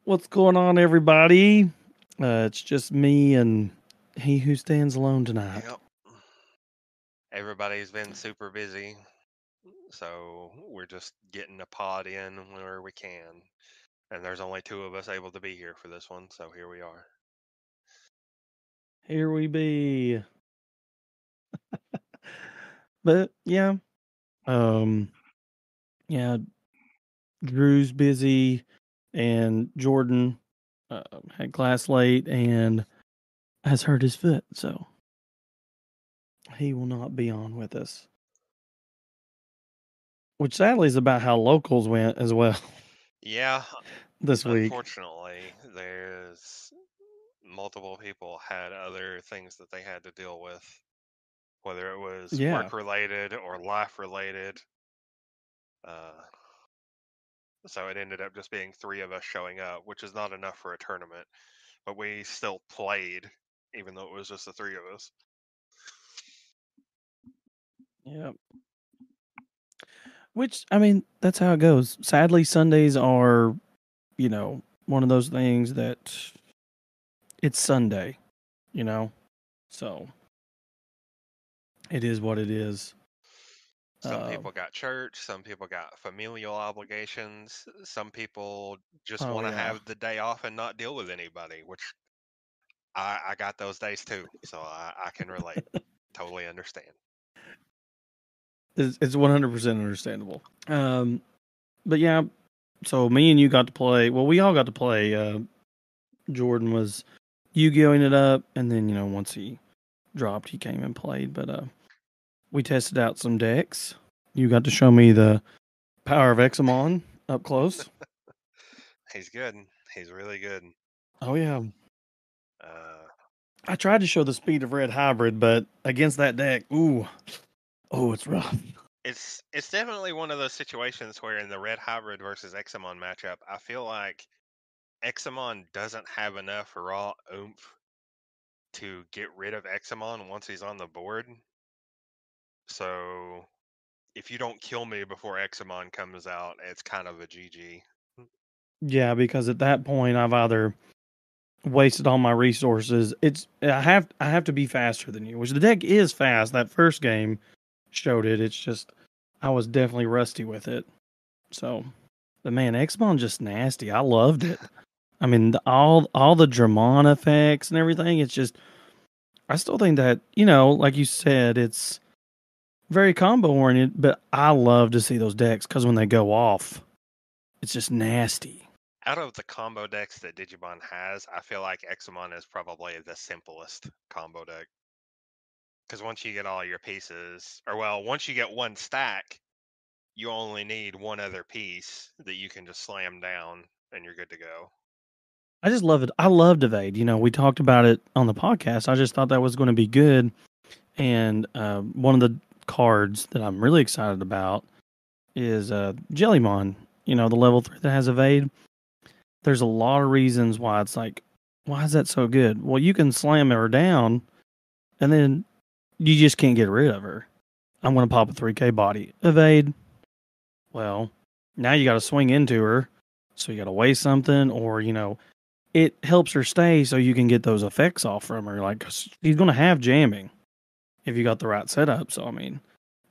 What's going on, everybody? It's just me and he who stands alone tonight. Yep. Everybody's been super busy, so we're just getting a pod in where we can. And there's only two of us able to be here for this one, so here we are. Here we be. But yeah, um, yeah, Drew's busy, and Jordan had class late and has hurt his foot, so he will not be on with us. Which sadly is about how locals went as well Yeah, this week. unfortunately, there's multiple people had other things that they had to deal with, whether it was Yeah, work related or life related. Uh, so it ended up just being three of us showing up, which is not enough for a tournament, but we still played, even though it was just the three of us. yeah. Which I mean, that's how it goes. Sadly, Sundays are, one of those things that it's Sunday, you know? So it is what it is. Some Uh, people got church, some people got familial obligations, some people just oh, want to yeah. have the day off and not deal with anybody, which I got those days too, so I can relate. Totally understand. It's 100% understandable. But yeah, so me and you got to play. Well, we all got to play. Jordan was Yu-Gi-Ohing it up, and then, once he dropped, he came and played. But we tested out some decks. You got to show me the power of Examon up close. He's good. He's really good. Oh, yeah. Uh, I tried to show the speed of Red Hybrid, but against that deck, it's rough. it's definitely one of those situations where in the Red Hybrid versus Examon matchup, I feel like Examon doesn't have enough raw oomph to get rid of Examon once he's on the board. So if you don't kill me before Examon comes out, it's kind of a GG. Yeah, because at that point, I've either wasted all my resources. I have to be faster than you, which the deck is fast. That first game showed it. It's just I was definitely rusty with it. So, but man, Xmon just nasty. I loved it. I mean, all the Dramon effects and everything. It's just I still think that like you said, it's very combo oriented. But I love to see those decks because when they go off, it's just nasty. Out of the combo decks that Digimon has, I feel like Examon is probably the simplest combo deck. Because once you get all your pieces, or well, once you get one stack, you only need one other piece that you can just slam down and you're good to go. I just love it. I loved Evade. We talked about it on the podcast. I just thought that was going to be good. And one of the cards that I'm really excited about is Jellymon. The level 3 that has Evade. There's a lot of reasons why it's like, why is that so good? Well, you can slam her down, and then you just can't get rid of her. I'm going to pop a 3K body. Evade. Well, now you got to swing into her. So you got to waste something, or, it helps her stay so you can get those effects off from her. Like, 'cause she's going to have jamming if you got the right setup. So, I mean,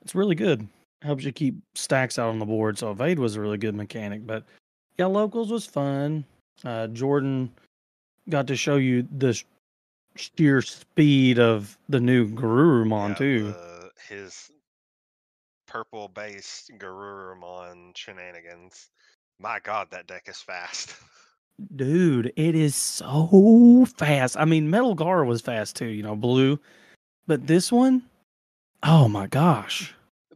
it's really good. Helps you keep stacks out on the board. So, Evade was a really good mechanic. But yeah, Locals was fun. Jordan got to show you the sheer speed of the new Garurumon, Yeah, too. the his purple based Garurumon shenanigans. My god, that deck is fast. Dude, it is so fast. I mean, Metal Gar was fast too, blue. But this one, oh my gosh.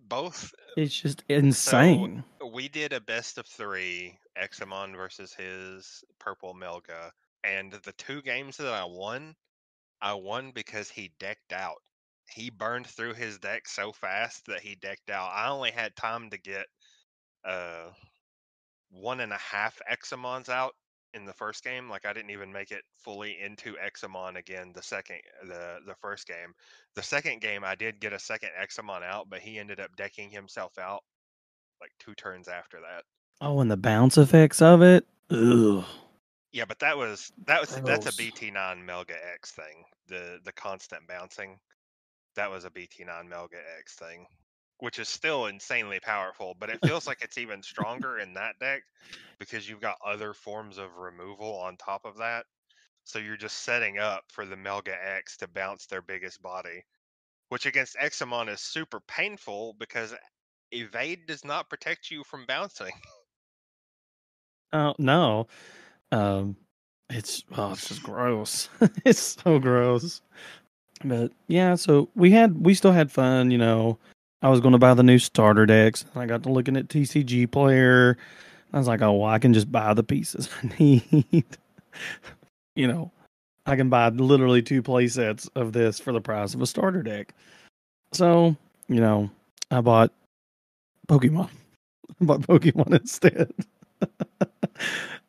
Both. It's just So insane. we did a best of three, Examon versus his purple Melga. And the two games that I won because he decked out. He burned through his deck so fast that he decked out. I only had time to get uh 1.5 Examons out in the first game. Like I didn't even make it fully into Examon again the first game. The second game I did get a second Examon out, but he ended up decking himself out like 2 turns after that. Oh, and the bounce effects of it. Ugh. Yeah, but that's a Gross. BT9 Melga X thing. The constant bouncing. That was a BT9 Melga X thing, which is still insanely powerful, but it feels like it's even stronger in that deck because you've got other forms of removal on top of that. So you're just setting up for the Melga X to bounce their biggest body, which against Examon is super painful because evade does not protect you from bouncing. Oh no. It's just gross. It's so gross. But yeah, so we still had fun, you know. I was going to buy the new starter decks, and I got to looking at TCG Player. I was like, oh, well, I can just buy the pieces I need. You know, I can buy literally 2 play sets of this for the price of a starter deck. So, you know, I bought Pokemon. I bought Pokemon instead.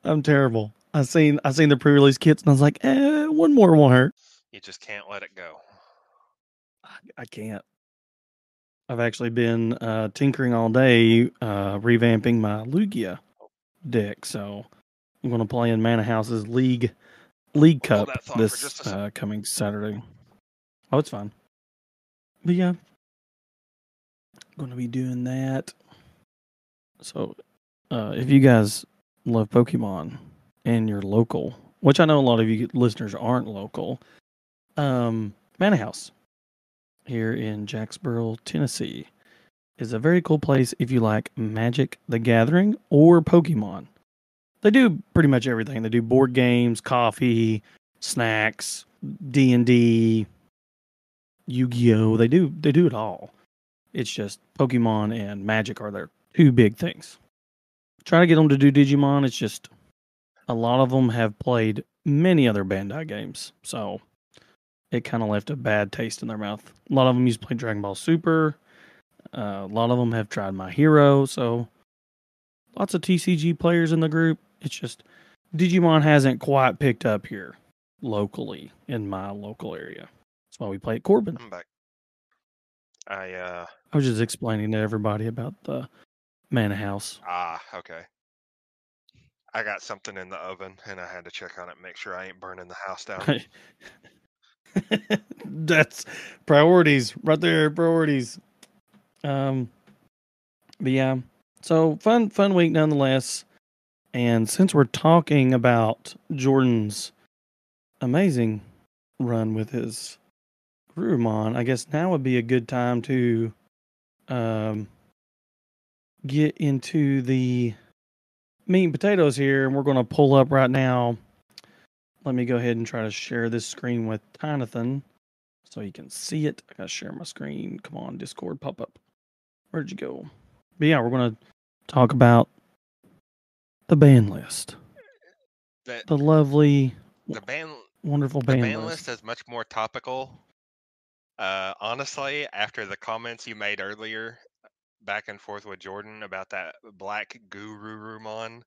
I'm terrible. I seen the pre-release kits and I was like, one more won't hurt. You just can't let it go. I can't. I've actually been tinkering all day, revamping my Lugia deck. So I'm going to play in Mana House's League Hold Cup that thought for this just a second. coming Saturday. Oh, it's fine. But yeah, going to be doing that. So if you guys love Pokemon and you're local, which I know a lot of you listeners aren't local, Mana House here in Jacksboro, Tennessee is a very cool place if you like Magic the Gathering or Pokemon. They do pretty much everything. They do board games, coffee, snacks, D&D, Yu-Gi-Oh. They do it all. It's just Pokemon and Magic are their 2 big things. Try to get them to do Digimon. It's just a lot of them have played many other Bandai games, so it kind of left a bad taste in their mouth. A lot of them used to play Dragon Ball Super. A lot of them have tried My Hero, so lots of TCG players in the group. It's just Digimon hasn't quite picked up here locally in my local area. That's why we play at Corbin. I'm back. I was just explaining to everybody about the Mana House. Okay. I got something in the oven and I had to check on it, make sure I ain't burning the house down. That's priorities right there. Priorities. But yeah, so fun week nonetheless. And since we're talking about Jordan's amazing run with his Grumon, I guess now would be a good time to get into the meat and potatoes here. And we're going to pull up right now. Let me go ahead and try to share this screen with Tinathan so you can see it. I got to share my screen. Come on, Discord, pop up. Where'd you go? But yeah, we're going to talk about the ban list. The lovely, wonderful ban list is much more topical. Honestly, after the comments you made earlier, back and forth with Jordan about that black Gururumon,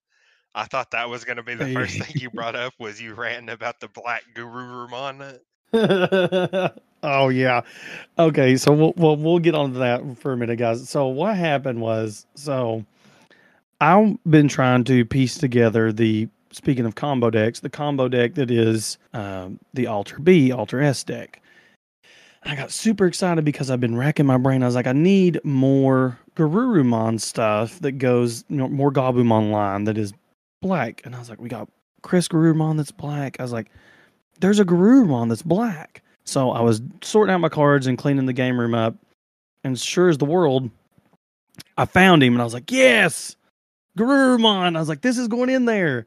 I thought that was going to be the first thing you brought up was you ranting about the black Gururumon. Oh yeah. Okay, so we'll get on to that for a minute, guys. So what happened was, I've been trying to piece together speaking of combo decks, the combo deck that is the Alter B, Alter S deck. I got super excited because I've been racking my brain. I was like, I need more Garurumon stuff that goes, more Gabumon line that is black. And I was like, we got Chris Garurumon that's black. I was like, there's a Garurumon that's black. So I was sorting out my cards and cleaning the game room up. And sure as the world, I found him and I was like, yes, Garurumon. I was like, this is going in there.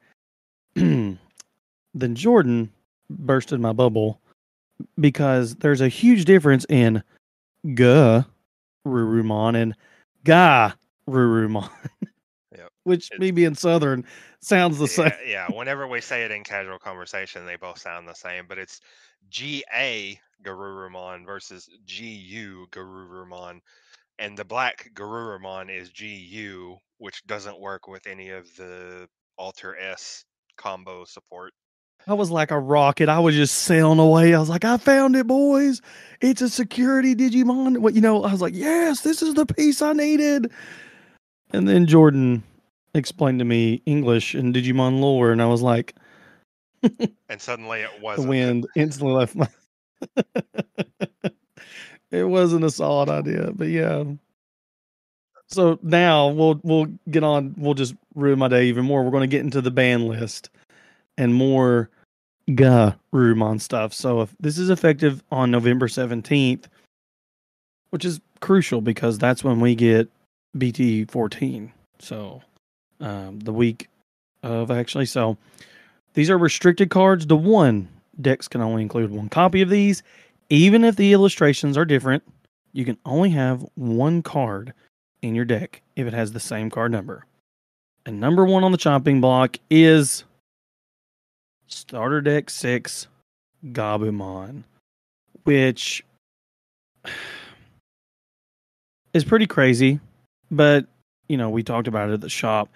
Then Jordan bursted my bubble because there's a huge difference in Garurumon and Garurumon. Yep. Which, me being Southern, sounds the same. Yeah, whenever we say it in casual conversation, they both sound the same, but it's GA Garurumon versus GU Garurumon. And the black Garurumon is GU, which doesn't work with any of the Alter S combo support. I was like a rocket. I was just sailing away. I was like, I found it, boys. It's a security Digimon. I was like, yes, this is the piece I needed. And then Jordan explained to me English and Digimon lore, and I was like, And suddenly it The wasn't. wind instantly left my. It wasn't a solid idea, but yeah. So now we'll get on. We'll just ruin my day even more. We're going to get into the ban list and more Garurumon stuff. So if this is effective on November 17th, which is crucial because that's when we get BT 14. So the week of actually. So these are restricted cards to one. Decks can only include one copy of these. Even if the illustrations are different, you can only have one card in your deck if it has the same card number. And number one on the chopping block is Starter Deck 6 Gabumon, which is pretty crazy, but we talked about it at the shop.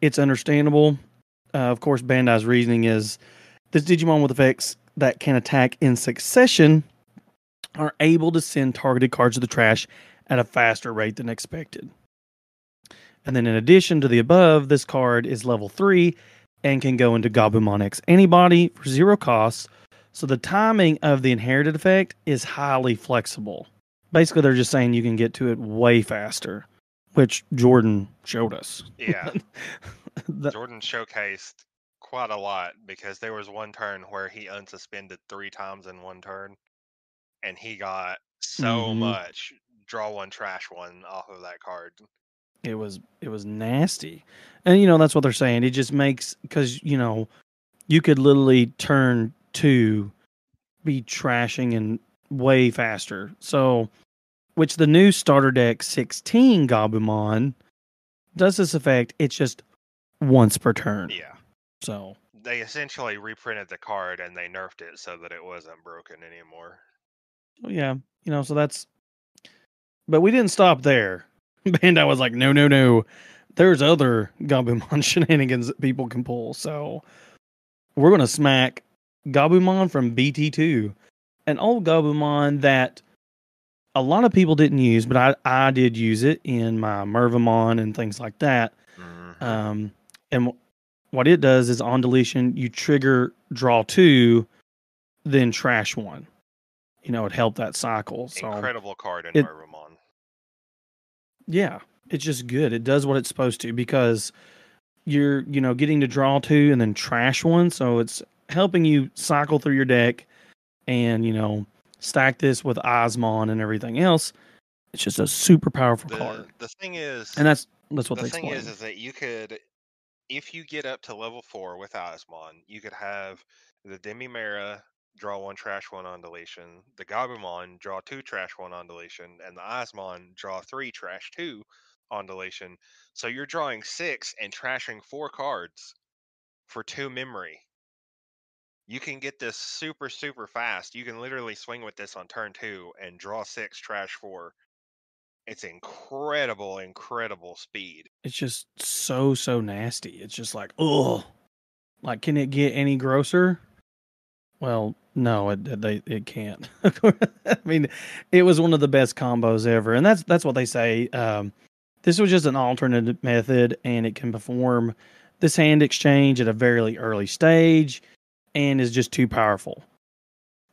It's understandable. Of course, Bandai's reasoning is this Digimon with effects that can attack in succession are able to send targeted cards to the trash at a faster rate than expected. And then in addition to the above, this card is level 3 and can go into Gabumon X Antibody for 0 costs. So the timing of the inherited effect is highly flexible. Basically, they're just saying you can get to it way faster, which Jordan showed us. Yeah. Jordan showcased quite a lot because there was one turn where he unsuspended 3 times in one turn, and he got so much draw one, trash one off of that card. It was nasty. And that's what they're saying. It just makes, because you could literally turn 2 be trashing and way faster. So, which the new starter deck 16 Gabumon does this effect, it's just once per turn. Yeah. So they essentially reprinted the card and they nerfed it so that it wasn't broken anymore. Yeah, so that's. But we didn't stop there. Bandai was like, no. There's other Gabumon shenanigans that people can pull. So we're going to smack Gabumon from BT2. An old Gabumon that a lot of people didn't use, but I did use it in my Mervamon and things like that. Mm-hmm. And what it does is on deletion, you trigger draw 2, then trash 1. It helped that cycle. So incredible card in Mervamon. Yeah, it's just good. It does what it's supposed to because you're, getting to draw 2 and then trash 1. So it's helping you cycle through your deck and, stack this with Osmon and everything else. It's just a super powerful card. The thing is, and that's what they explain. is that you could, if you get up to level 4 with Osmon, you could have the Demimera draw 1, trash 1 on deletion, the Gabumon draw 2, trash 1 on deletion, and the Osmon draw 3, trash 2 on deletion. So you're drawing 6 and trashing 4 cards for 2 memory. You can get this super, super fast. You can literally swing with this on turn 2 and draw 6, trash 4. It's incredible speed. It's just so nasty. It's just like, oh, like, can it get any grosser? Well, no, it can't. I mean, it was one of the best combos ever, and that's what they say. This was just an alternate method, and it can perform this hand exchange at a very early stage, and is just too powerful.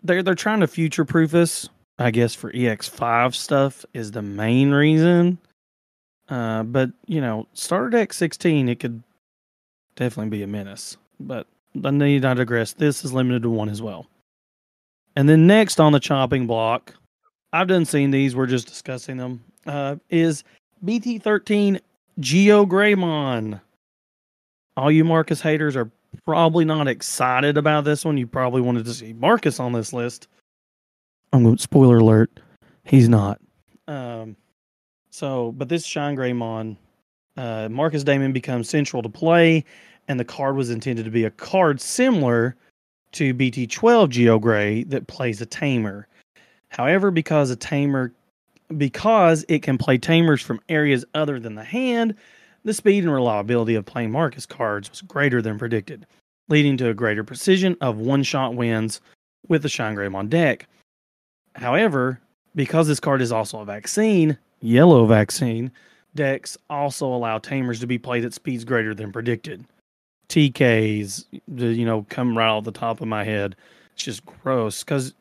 They're trying to future proof us, I guess, for EX5 stuff is the main reason. But starter deck 16, it could definitely be a menace. But I need not digress. This is limited to 1 as well. And then next on the chopping block, I've done seen these. We're just discussing them. Is BT13 Greymon. All you Marcus haters are probably not excited about this one. You probably wanted to see Marcus on this list. I'm going. Spoiler alert: he's not. But this Shine Greymon, Marcus Damon becomes central to play, and the card was intended to be a card similar to BT12 Geogray that plays a tamer. However, because it can play tamers from areas other than the hand, the speed and reliability of playing Marcus cards was greater than predicted, leading to a greater precision of one-shot wins with the Shine Greymon deck. However, because this card is also a yellow vaccine, decks also allow tamers to be played at speeds greater than predicted. TKs, come right off the top of my head. It's just gross because,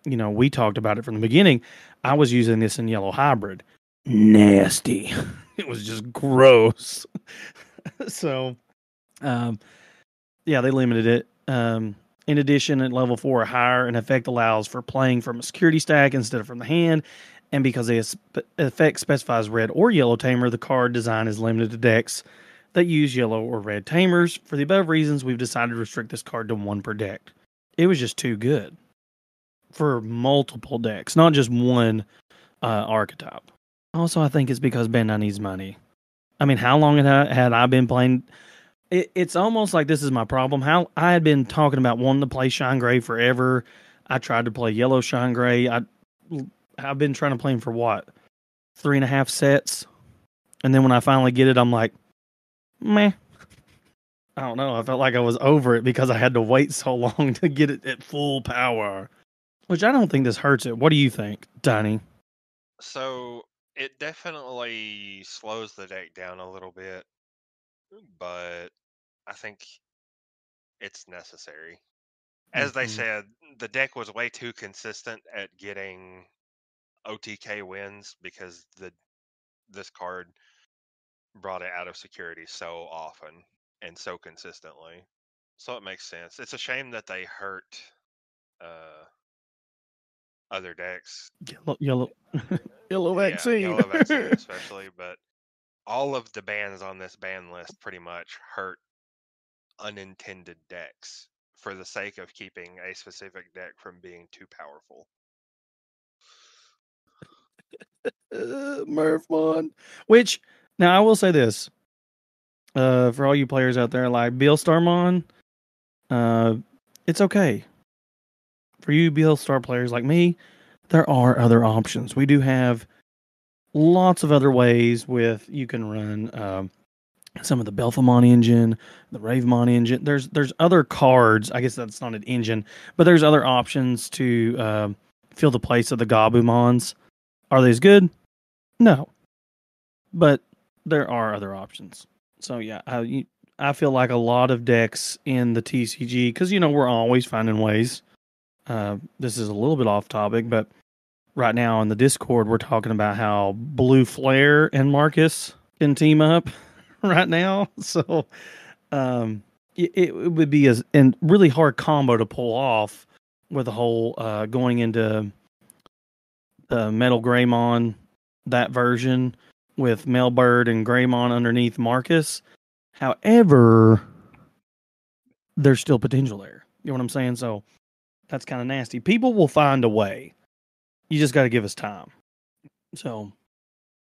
we talked about it from the beginning. I was using this in yellow hybrid. Nasty. It was just gross. So, um, yeah, they limited it. In addition, at level 4 or higher, an effect allows for playing from a security stack instead of from the hand. And because the effect specifies red or yellow tamer, the card design is limited to decks that use yellow or red tamers. For the above reasons, we've decided to restrict this card to 1 per deck. It was just too good for multiple decks, not just one archetype. Also, I think it's because Bandai needs money. I mean, how long had I been playing? It's almost like this is my problem. How I had been talking about wanting to play Shine Gray forever. I tried to play Yellow Shine Gray. I've been trying to play him for what, 3.5 sets, and then when I finally get it, I'm like, meh. I don't know. I felt like I was over it because I had to wait so long to get it at full power. Which I don't think this hurts it. What do you think, Donnie? So it definitely slows the deck down a little bit, but I think it's necessary. As they said, the deck was way too consistent at getting OTK wins because this card brought it out of security so often and so consistently. So it makes sense. It's a shame that they hurt other decks. Yellow yellow Yeah, vaccine. Yellow Vaccine especially, but all of the bans on this ban list pretty much hurt unintended decks for the sake of keeping a specific deck from being too powerful. Mervamon. Which, now I will say this. For all you players out there like Beelstarmon, it's okay. For you Beelstar players like me, there are other options. We do have lots of other ways with you can run some of the Belphamon engine, the Ravemon engine. There's other cards. I guess that's not an engine, but there's other options to fill the place of the Gabumons. Are these good? No, but there are other options. So yeah, I feel like a lot of decks in the TCG because we're always finding ways. This is a little bit off topic, but right now in the Discord we're talking about how Blue Flare and Marcus can team up right now. So it would be a really hard combo to pull off with the whole going into Metal Greymon, that version with Melbird and Greymon underneath Marcus. However, there's still potential there. You know what I'm saying? So that's kind of nasty. People will find a way. You just got to give us time. So,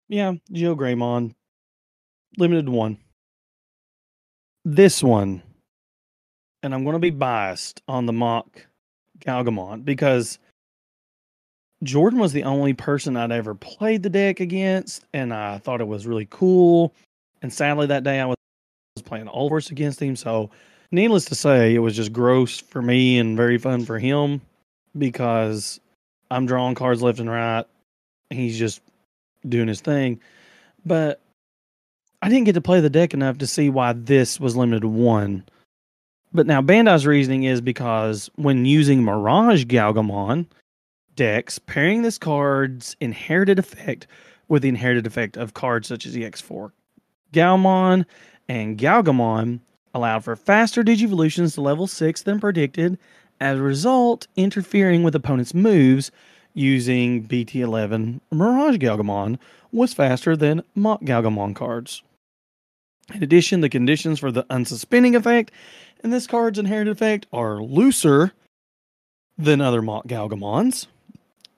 yeah, Geo Greymon, limited to 1. This one, and I'm going to be biased on the mock Galgamon because Jordan was the only person I'd ever played the deck against, and I thought it was really cool. And sadly, that day I was playing All Force against him, so needless to say, it was just gross for me and very fun for him because I'm drawing cards left and right. He's just doing his thing. But I didn't get to play the deck enough to see why this was limited to 1. But now Bandai's reasoning is because when using Mirage Galgamon decks, pairing this card's inherited effect with the inherited effect of cards such as EX4 Galmon and Galgamon allowed for faster Digivolutions to level 6 than predicted, as a result, interfering with opponents' moves using BT11 Mirage Galgamon was faster than Mock Galgamon cards. In addition, the conditions for the unsuspending effect and this card's inherited effect are looser than other Mock Galgamons,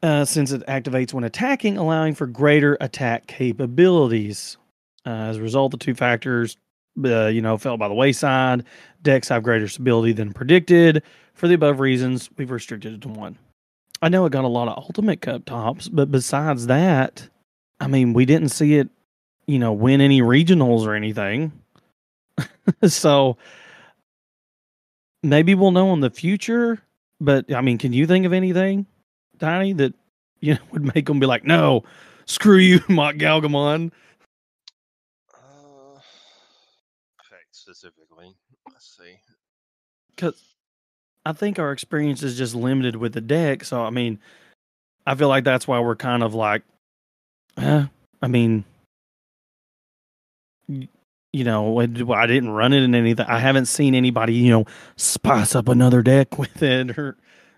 since it activates when attacking, allowing for greater attack capabilities. As a result, the 2 factors, fell by the wayside. Decks have greater stability than predicted. For the above reasons, we've restricted it to 1. I know it got a lot of Ultimate Cup tops, but besides that, I mean, we didn't see it, win any regionals or anything. So maybe we'll know in the future. But I mean, can you think of anything, Tiny, that would make them be like, no, screw you, Mock Galgamon? Effect specifically. Let's see. because I think our experience is just limited with the deck. So I mean, I feel like that's why we're kind of like, I mean, you know, I didn't run it in anything. I haven't seen anybody, spice up another deck with it or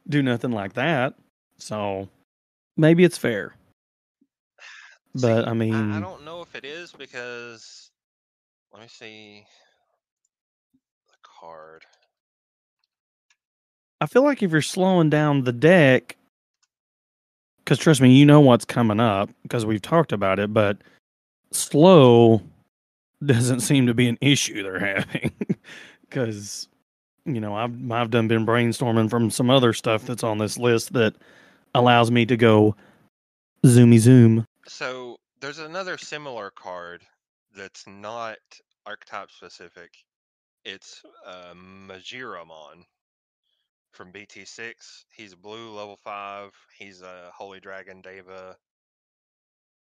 do nothing like that. So maybe it's fair. But See, I I mean, don't know if it is because let me see the card. I feel like if you're slowing down the deck, because trust me, you know what's coming up because we've talked about it, but slow doesn't seem to be an issue they're having. Because, I've done been brainstorming from some other stuff that's on this list that allows me to go zoomy zoom. So there's another similar card that's not archetype specific. It's Majiramon from BT6. He's blue, level 5. He's a Holy Dragon Deva.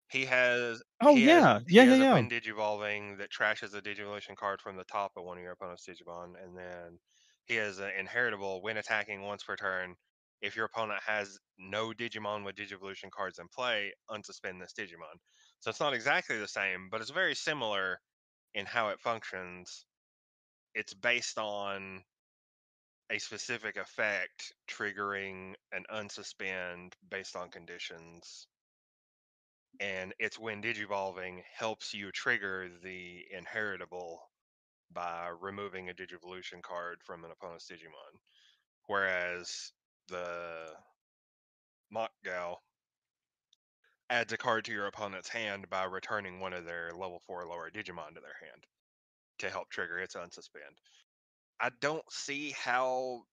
He has Oh, yeah. he Yeah, yeah, has a yeah. Wind Digivolving that trashes a Digivolution card from the top of one of your opponent's Digimon, and then he has an inheritable when attacking once per turn. If your opponent has no Digimon with Digivolution cards in play, unsuspend this Digimon. So it's not exactly the same, but it's very similar in how it functions. It's based on a specific effect triggering an unsuspend based on conditions, and it's when digivolving helps you trigger the inheritable by removing a digivolution card from an opponent's Digimon. Whereas the Mock Gal adds a card to your opponent's hand by returning one of their level 4 or lower Digimon to their hand to help trigger its unsuspend. I don't see how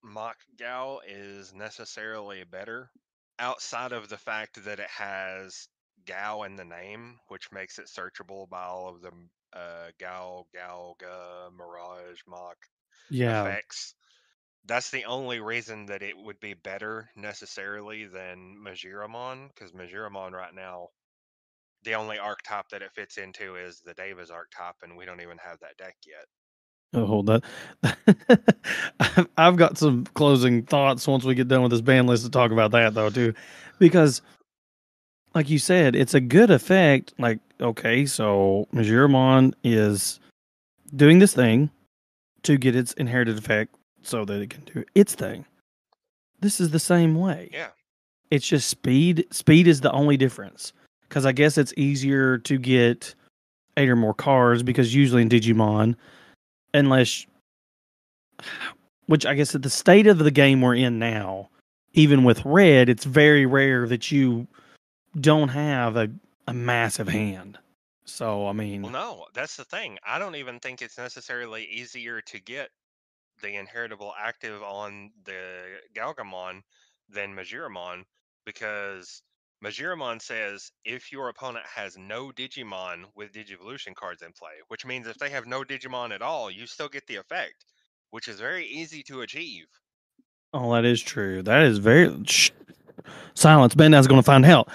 Mock Gal is necessarily better outside of the fact that it has Gao in the name, which makes it searchable by all of the Gao, Galga, Mirage, Mach Yeah. effects. That's the only reason that it would be better necessarily than Majiramon, because Majiramon right now, the only archetype that it fits into is the Davis archetype, and we don't even have that deck yet. Oh, hold that. I've got some closing thoughts once we get done with this band list to talk about that, though, too. Because, like you said, it's a good effect. Like, okay, so Majiramon is doing this thing to get its inherited effect so that it can do its thing. This is the same way. Yeah. It's just speed. Speed is the only difference. Because I guess it's easier to get 8 or more cards because usually in Digimon, unless, which I guess at the state of the game we're in now, even with red, it's very rare that you don't have a massive hand. So, I Well, mean, no, that's the thing. I don't even think it's necessarily easier to get the inheritable active on the Galgamon than Majiramon, because Majiramon says if your opponent has no Digimon with Digivolution cards in play, which means if they have no Digimon at all, you still get the effect, which is very easy to achieve. oh, that is true. That is very. Shh. Silence. Bandai's going to find out.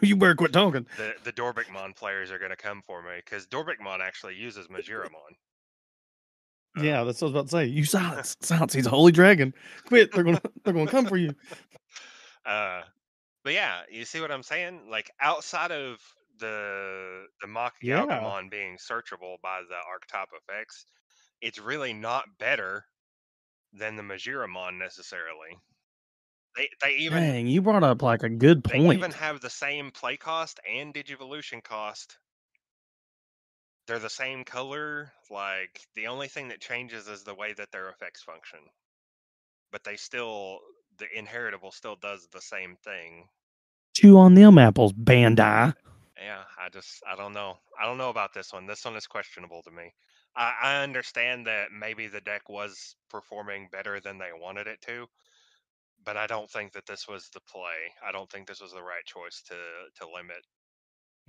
You better quit talking. The Dorbikmon players are going to come for me because Dorbikmon actually uses Majiramon. Yeah, that's what I was about to say. You silence. Silence. He's a holy dragon. Quit. They're gonna come for you. Uh, But yeah, you see what I'm saying? Like outside of the Mach Yeah. Galgamon being searchable by the archetype effects, it's really not better than the Majiramon necessarily. Dang, you brought up like a good They even point. have the same play cost and Digivolution cost. They're the same color. Like the only thing that changes is the way that their effects function. But the inheritable still does the same thing. Chew on them apples, Bandai. Yeah, I don't know. I don't know about this one. This one is questionable to me. I understand that maybe the deck was performing better than they wanted it to, but I don't think that this was the play. I don't think this was the right choice to limit.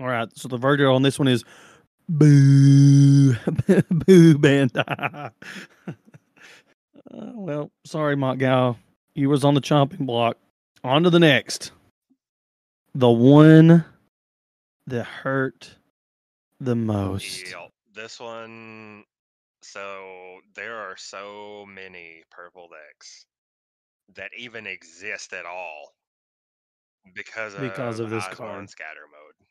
All right, so the verdict on this one is boo, boo, Bandai. Well, sorry, Mock Gal. You was on the chomping block. On to the next. The one that hurt the most. Yeah, this one So there are so many purple decks that even exist at all because because of of this Osmon card. Scatter Mode.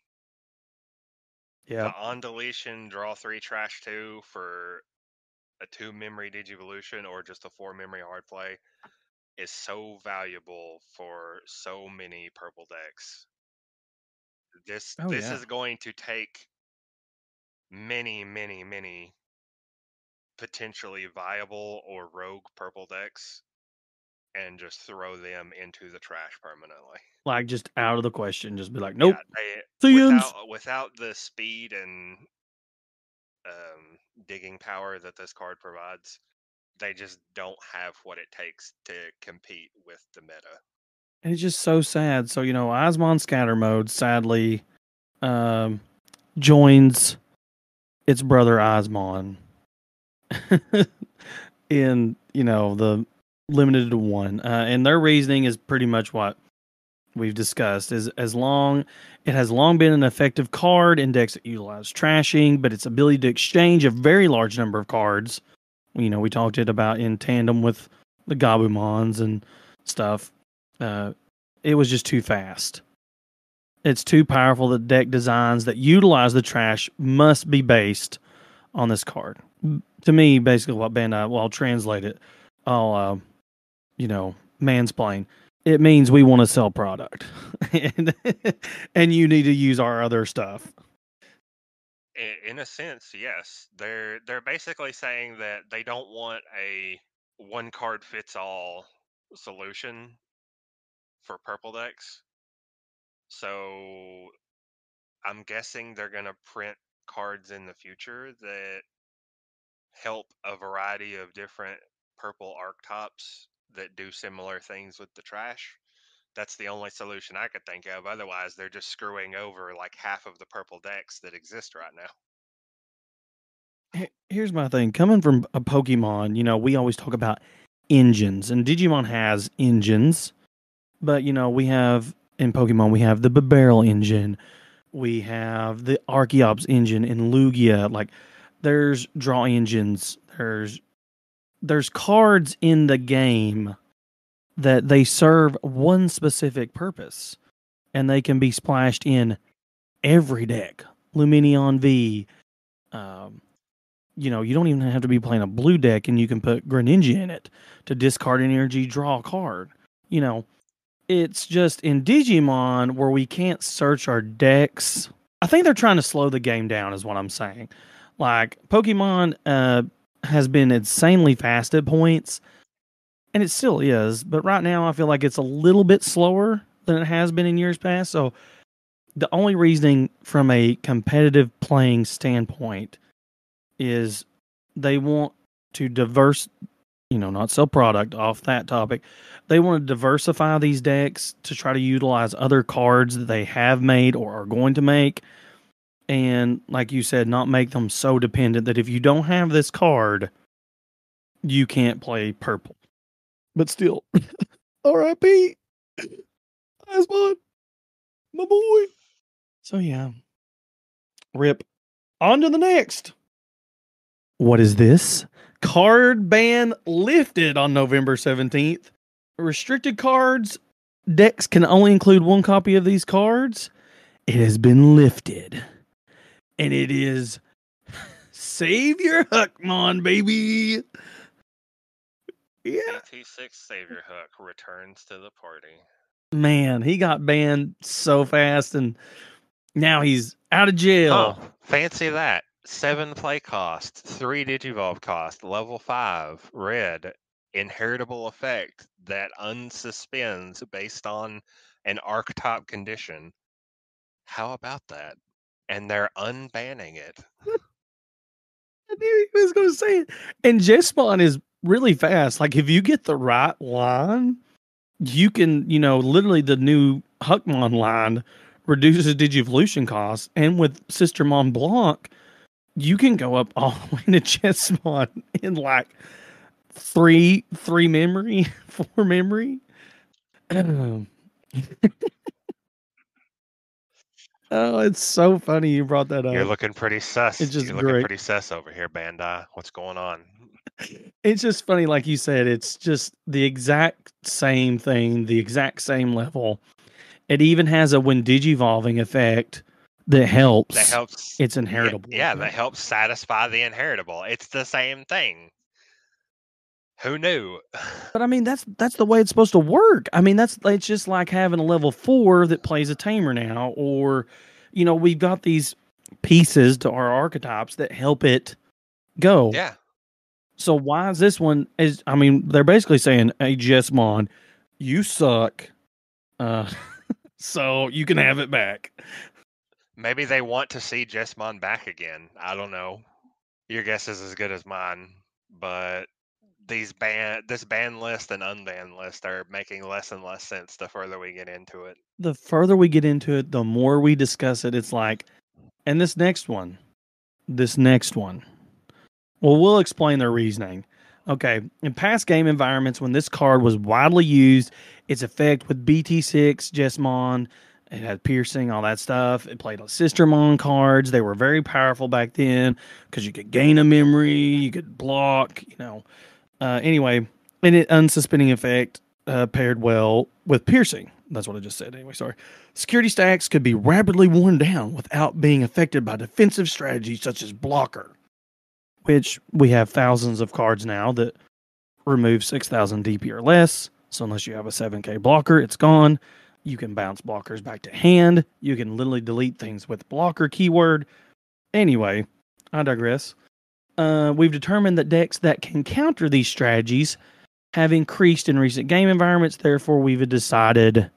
The Yep. on deletion draw 3 trash 2 for a 2 memory Digivolution or just a 4 memory hard play is so valuable for so many purple decks. Oh This yeah. is going to take many potentially viable or rogue purple decks and just throw them into the trash permanently. Like just out of the question. Just be like, Yeah, nope. they Sins. without the speed and digging power that this card provides, they just don't have what it takes to compete with the meta. And it's just so sad. So, Osmon Scatter Mode sadly um, joins its brother Osmon in, the limited to one. And their reasoning is pretty much what we've discussed is it has long been an effective card in decks that utilize trashing, but its ability to exchange a very large number of cards, we talked it about in tandem with the Gabumons and stuff. It was just too fast. It's too powerful that deck designs that utilize the trash must be based on this card. To me, basically what Bandai, well, I'll translate it. I'll, mansplain. It means we want to sell product. and, and you need to use our other stuff. In a sense, yes. They're basically saying that they don't want a one card fits all solution for purple decks. So I'm guessing they're going to print cards in the future that help a variety of different purple archetypes that do similar things with the trash. That's the only solution I could think of. Otherwise, they're just screwing over like half of the purple decks that exist right now. Here's my thing. Coming from a Pokemon, we always talk about engines, and Digimon has engines, but we have in Pokemon we have the Barrel engine, we have the Archeops engine in Lugia. Like, there's draw engines. There's cards in the game that they serve one specific purpose, and they can be splashed in every deck. Luminion V. Um, you don't even have to be playing a blue deck, and you can put Greninja in it to discard an energy, draw a card. You know, it's just in Digimon where we can't search our decks. I think they're trying to slow the game down, is what I'm saying. Like, Pokemon has been insanely fast at points, and it still is. But right now, I feel like it's a little bit slower than it has been in years past. So the only reasoning from a competitive playing standpoint is they want to not sell product off that topic. They want to diversify these decks to try to utilize other cards that they have made or are going to make. And like you said, not make them so dependent that if you don't have this card, you can't play purple. But still, R.I.P. Asmon, my boy. So yeah, rip. On to the next. What is this? Card ban lifted on November 17th. Restricted cards. Decks can only include one copy of these cards. It has been lifted. And it is Savior Huckmon, baby. Yeah. ET6 Savior Hook returns to the party. Man, he got banned so fast, and now he's out of jail. Fancy that. 7 play cost, 3 Digivolve cost, level 5, red, inheritable effect that unsuspends based on an archetype condition. How about that? And they're unbanning it. I knew he was going to say it. And Jespawn is really fast. Like, if you get the right line, you can, literally the new Huckmon line reduces Digivolution costs. And with Sister Mont Blanc, you can go up all the way to Jespawn in like three memory, 4 memory. Oh, it's so funny you brought that You're up. looking pretty It's sus. just You're looking great. pretty sus over here, Bandai. What's going on? It's just funny, like you said, it's just the exact same thing, the exact same level. It even has a when digivolving effect that That helps helps. its Yeah, inheritable yeah, that effect. helps satisfy the inheritable. It's the same thing. Who knew? But I mean, that's the way it's supposed to work. I mean, that's it's just like having a level 4 that plays a tamer now, or we've got these pieces to our archetypes that help it go. Yeah. So why is this one? Is I mean, they're basically saying, "Hey, Jessmon, you suck. Uh, so you can have it back." Maybe they want to see Jessmon back again. I don't know. Your guess is as good as mine. But this ban list and unban list are making less and less sense the further we get into it. The further we get into it, the more we discuss it. It's like, and this next one. Well, we'll explain their reasoning. Okay, in past game environments, when this card was widely used, its effect with BT6, Jessmon, it had piercing, all that stuff. It played on Sistermon cards. They were very powerful back then because you could gain a memory, you could block. Anyway, and it unsuspending effect paired well with piercing. That's what I just said. Anyway, sorry. Security stacks could be rapidly worn down without being affected by defensive strategies such as blocker, which we have thousands of cards now that remove 6,000 DP or less. So unless you have a 7K blocker, it's gone. You can bounce blockers back to hand. You can literally delete things with blocker keyword. Anyway, I digress. We've determined that decks that can counter these strategies have increased in recent game environments. Therefore, we've decided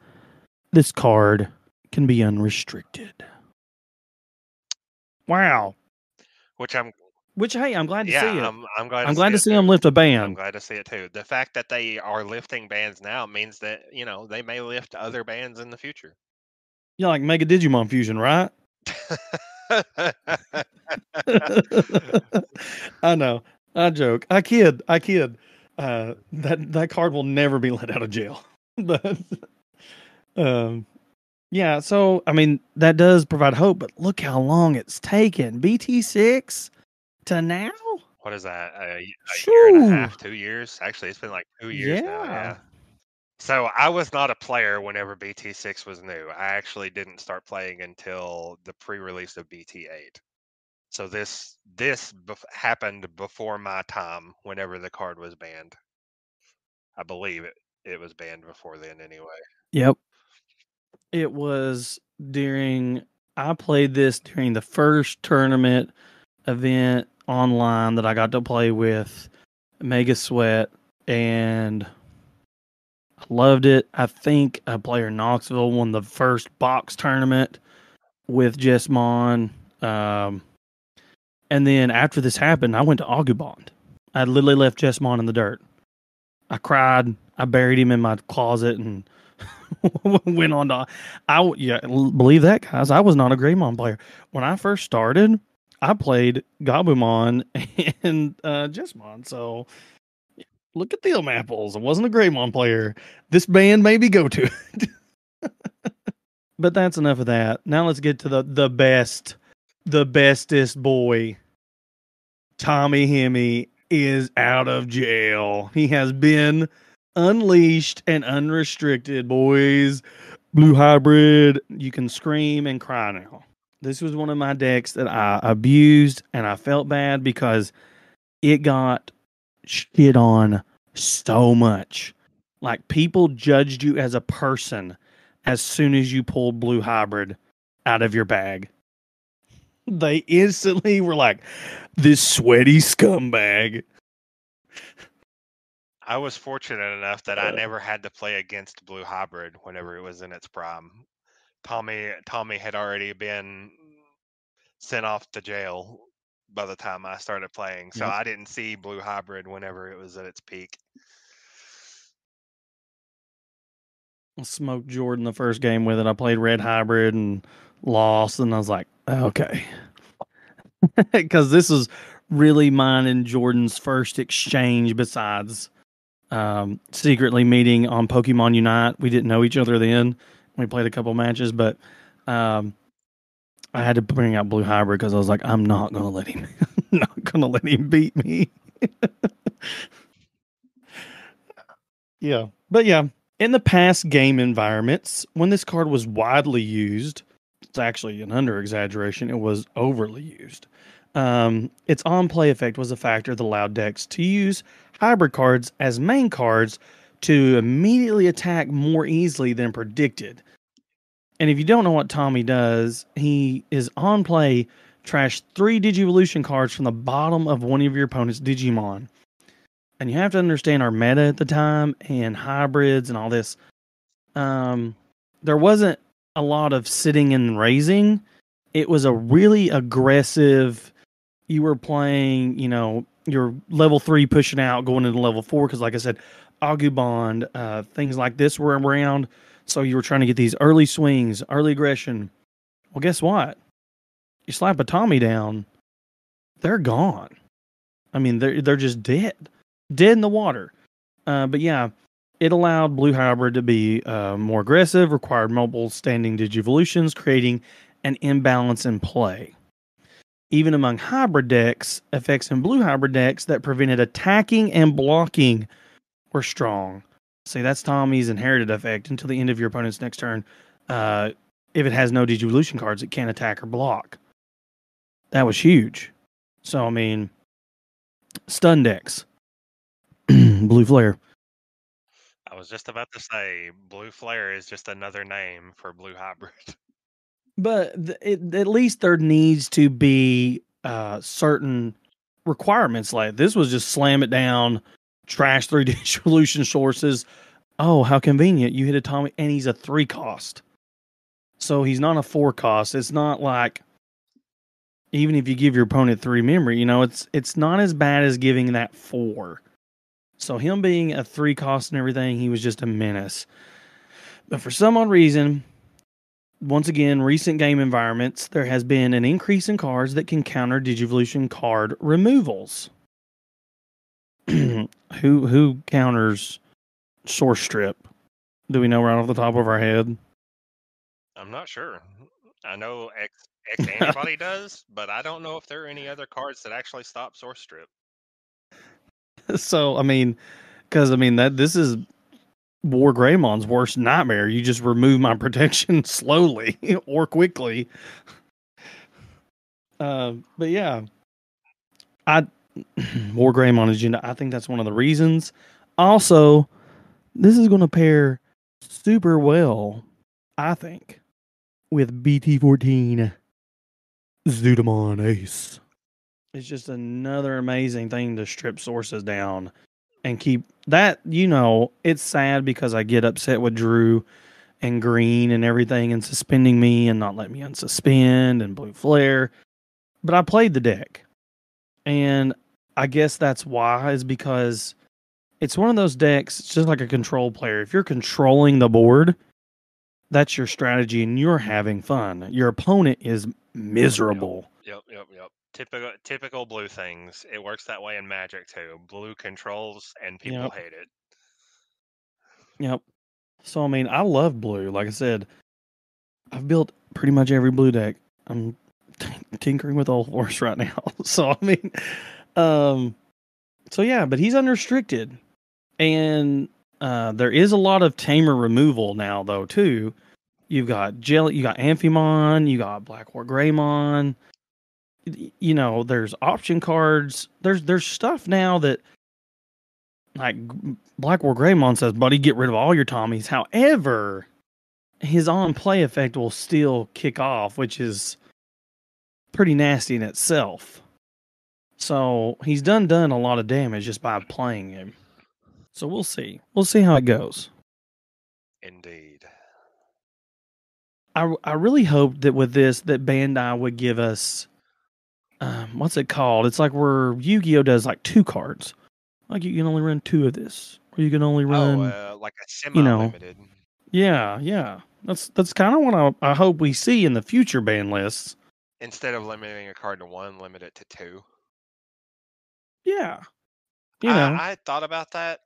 this card can be unrestricted. Wow. Which hey, I'm glad to yeah, see it. I'm glad I'm to glad see to it see them too. lift a I'm ban. glad to see it too. The fact that they are lifting bans now means that, they may lift other bans in the future. Yeah, like Mega Digimon Fusion, right? I know. I joke. I kid. That card will never be let out of jail. But yeah. So I mean, that does provide hope. But look how long it's taken. BT6 to now. What is that? A year and a Shoo. half, 2 years? Actually, it's been like 2 years now. Yeah. Yeah. So I was not a player whenever BT6 was new. I actually didn't start playing until the pre-release of BT8. So this happened before my time. Whenever the card was banned, I believe it was banned before then. Anyway, Yep. It was during. I played this during the first tournament event online that I got to play with Mega Sweat, and I loved it. I think a player in Knoxville won the first box tournament with Jessmon. And then after this happened, I went to Augubond. I literally left Jessmon in the dirt. I cried. I buried him in my closet and went on to. Believe that, guys. I was not a Greymon player when I first started. I played Gabumon and Jessmon. So look at them apples. I wasn't a Greymon player. This band maybe go to. But that's enough of that. Now let's get to the bestest boy. Tommy Hemi is out of jail. He has been unleashed and unrestricted, boys. Blue hybrid. You can scream and cry now. This was one of my decks that I abused, and I felt bad because it got shit on so much. Like, people judged you as a person as soon as you pulled blue hybrid out of your bag. They instantly were like, this sweaty scumbag. I was fortunate enough that I never had to play against Blue Hybrid whenever it was in its prime. Tommy had already been sent off to jail by the time I started playing, so Yep. I didn't see Blue Hybrid whenever it was at its peak. I smoked Jordan the first game with it. I played red hybrid and lost, and I was like, okay. Because this is really mine and Jordan's first exchange besides secretly meeting on Pokemon Unite. We didn't know each other then. We played a couple matches, but I had to bring out Blue Hybrid because I was like, I'm not gonna let him, not gonna let him beat me. Yeah, but yeah, in the past game environments, when this card was widely used, it's actually an under exaggeration. It was overly used. Its on play effect was a factor that allowed decks to use hybrid cards as main cards to immediately attack more easily than predicted. And if you don't know what Tommy does, he is on play, trash 3 Digivolution cards from the bottom of one of your opponent's Digimon. And you have to understand our meta at the time and hybrids and all this. There wasn't a lot of sitting and raising. It was a really aggressive. You were playing, your level 3 pushing out, going into level 4. Because, like I said, Agubond, things like this were around. So you were trying to get these early swings, early aggression. Well, guess what? You slap a Tommy down, they're gone. I mean, they're just dead in the water. But yeah, it allowed Blue Hybrid to be more aggressive, required multiple standing Digivolutions, creating an imbalance in play. Even among hybrid decks, effects in Blue Hybrid decks that prevented attacking and blocking were strong. See, that's Tommy's inherited effect until the end of your opponent's next turn. If it has no Digivolution cards, it can't attack or block. That was huge. So, I mean, stun decks. Blue Flare. I was just about to say, Blue Flare is just another name for Blue Hybrid. But at least there needs to be certain requirements. Like this was just slam it down, trash 3 Digivolution sources. Oh, how convenient. You hit a Tommy, and he's a 3 cost. So he's not a 4 cost. It's not like, even if you give your opponent 3 memory, it's not as bad as giving that 4. So him being a 3 cost and everything, he was just a menace. But for some odd reason, once again, recent game environments, there has been an increase in cards that can counter Digivolution card removals. Who counters Source Strip? Do we know right off the top of our head? I'm not sure. I know X Antibody does, but I don't know if there are any other cards that actually stop Source Strip. So, I mean, because this is War Greymon's worst nightmare. You just remove my protection slowly or quickly. But yeah, War Greymon agenda. I think that's one of the reasons. Also, this is going to pair super well, I think, with BT14 Zudamon Ace. It's just another amazing thing to strip sources down and keep that. It's sad because I get upset with Drew and Green and everything and suspending me and not letting me unsuspend and Blue Flare. But I played the deck. And I guess that's why, is because it's one of those decks. It's just like a control player. If you're controlling the board, that's your strategy and you're having fun. Your opponent is miserable. Yep. Typical blue things. It works that way in Magic too. Blue controls and people hate it. Yep. So I mean, I love blue. Like I said, I've built pretty much every blue deck. I'm tinkering with Old Horse right now. So I mean, so yeah, but he's unrestricted, and there is a lot of tamer removal now, though. Too, you've got you got Amphimon, you got Black War Greymon. There's option cards. There's stuff now that, like, Black War Greymon says, buddy, get rid of all your Tommies. However, his on play effect will still kick off, which is pretty nasty in itself. So he's done a lot of damage just by playing him. So we'll see. We'll see how it goes. Indeed. I really hoped that with this, that Bandai would give us, what's it called? It's like where Yu-Gi-Oh does like 2 cards. Like you can only run 2 of this, or you can only run, like a semi-limited. Yeah. That's kind of what I hope we see in the future ban lists. Instead of limiting a card to 1, limit it to 2. Yeah. I thought about that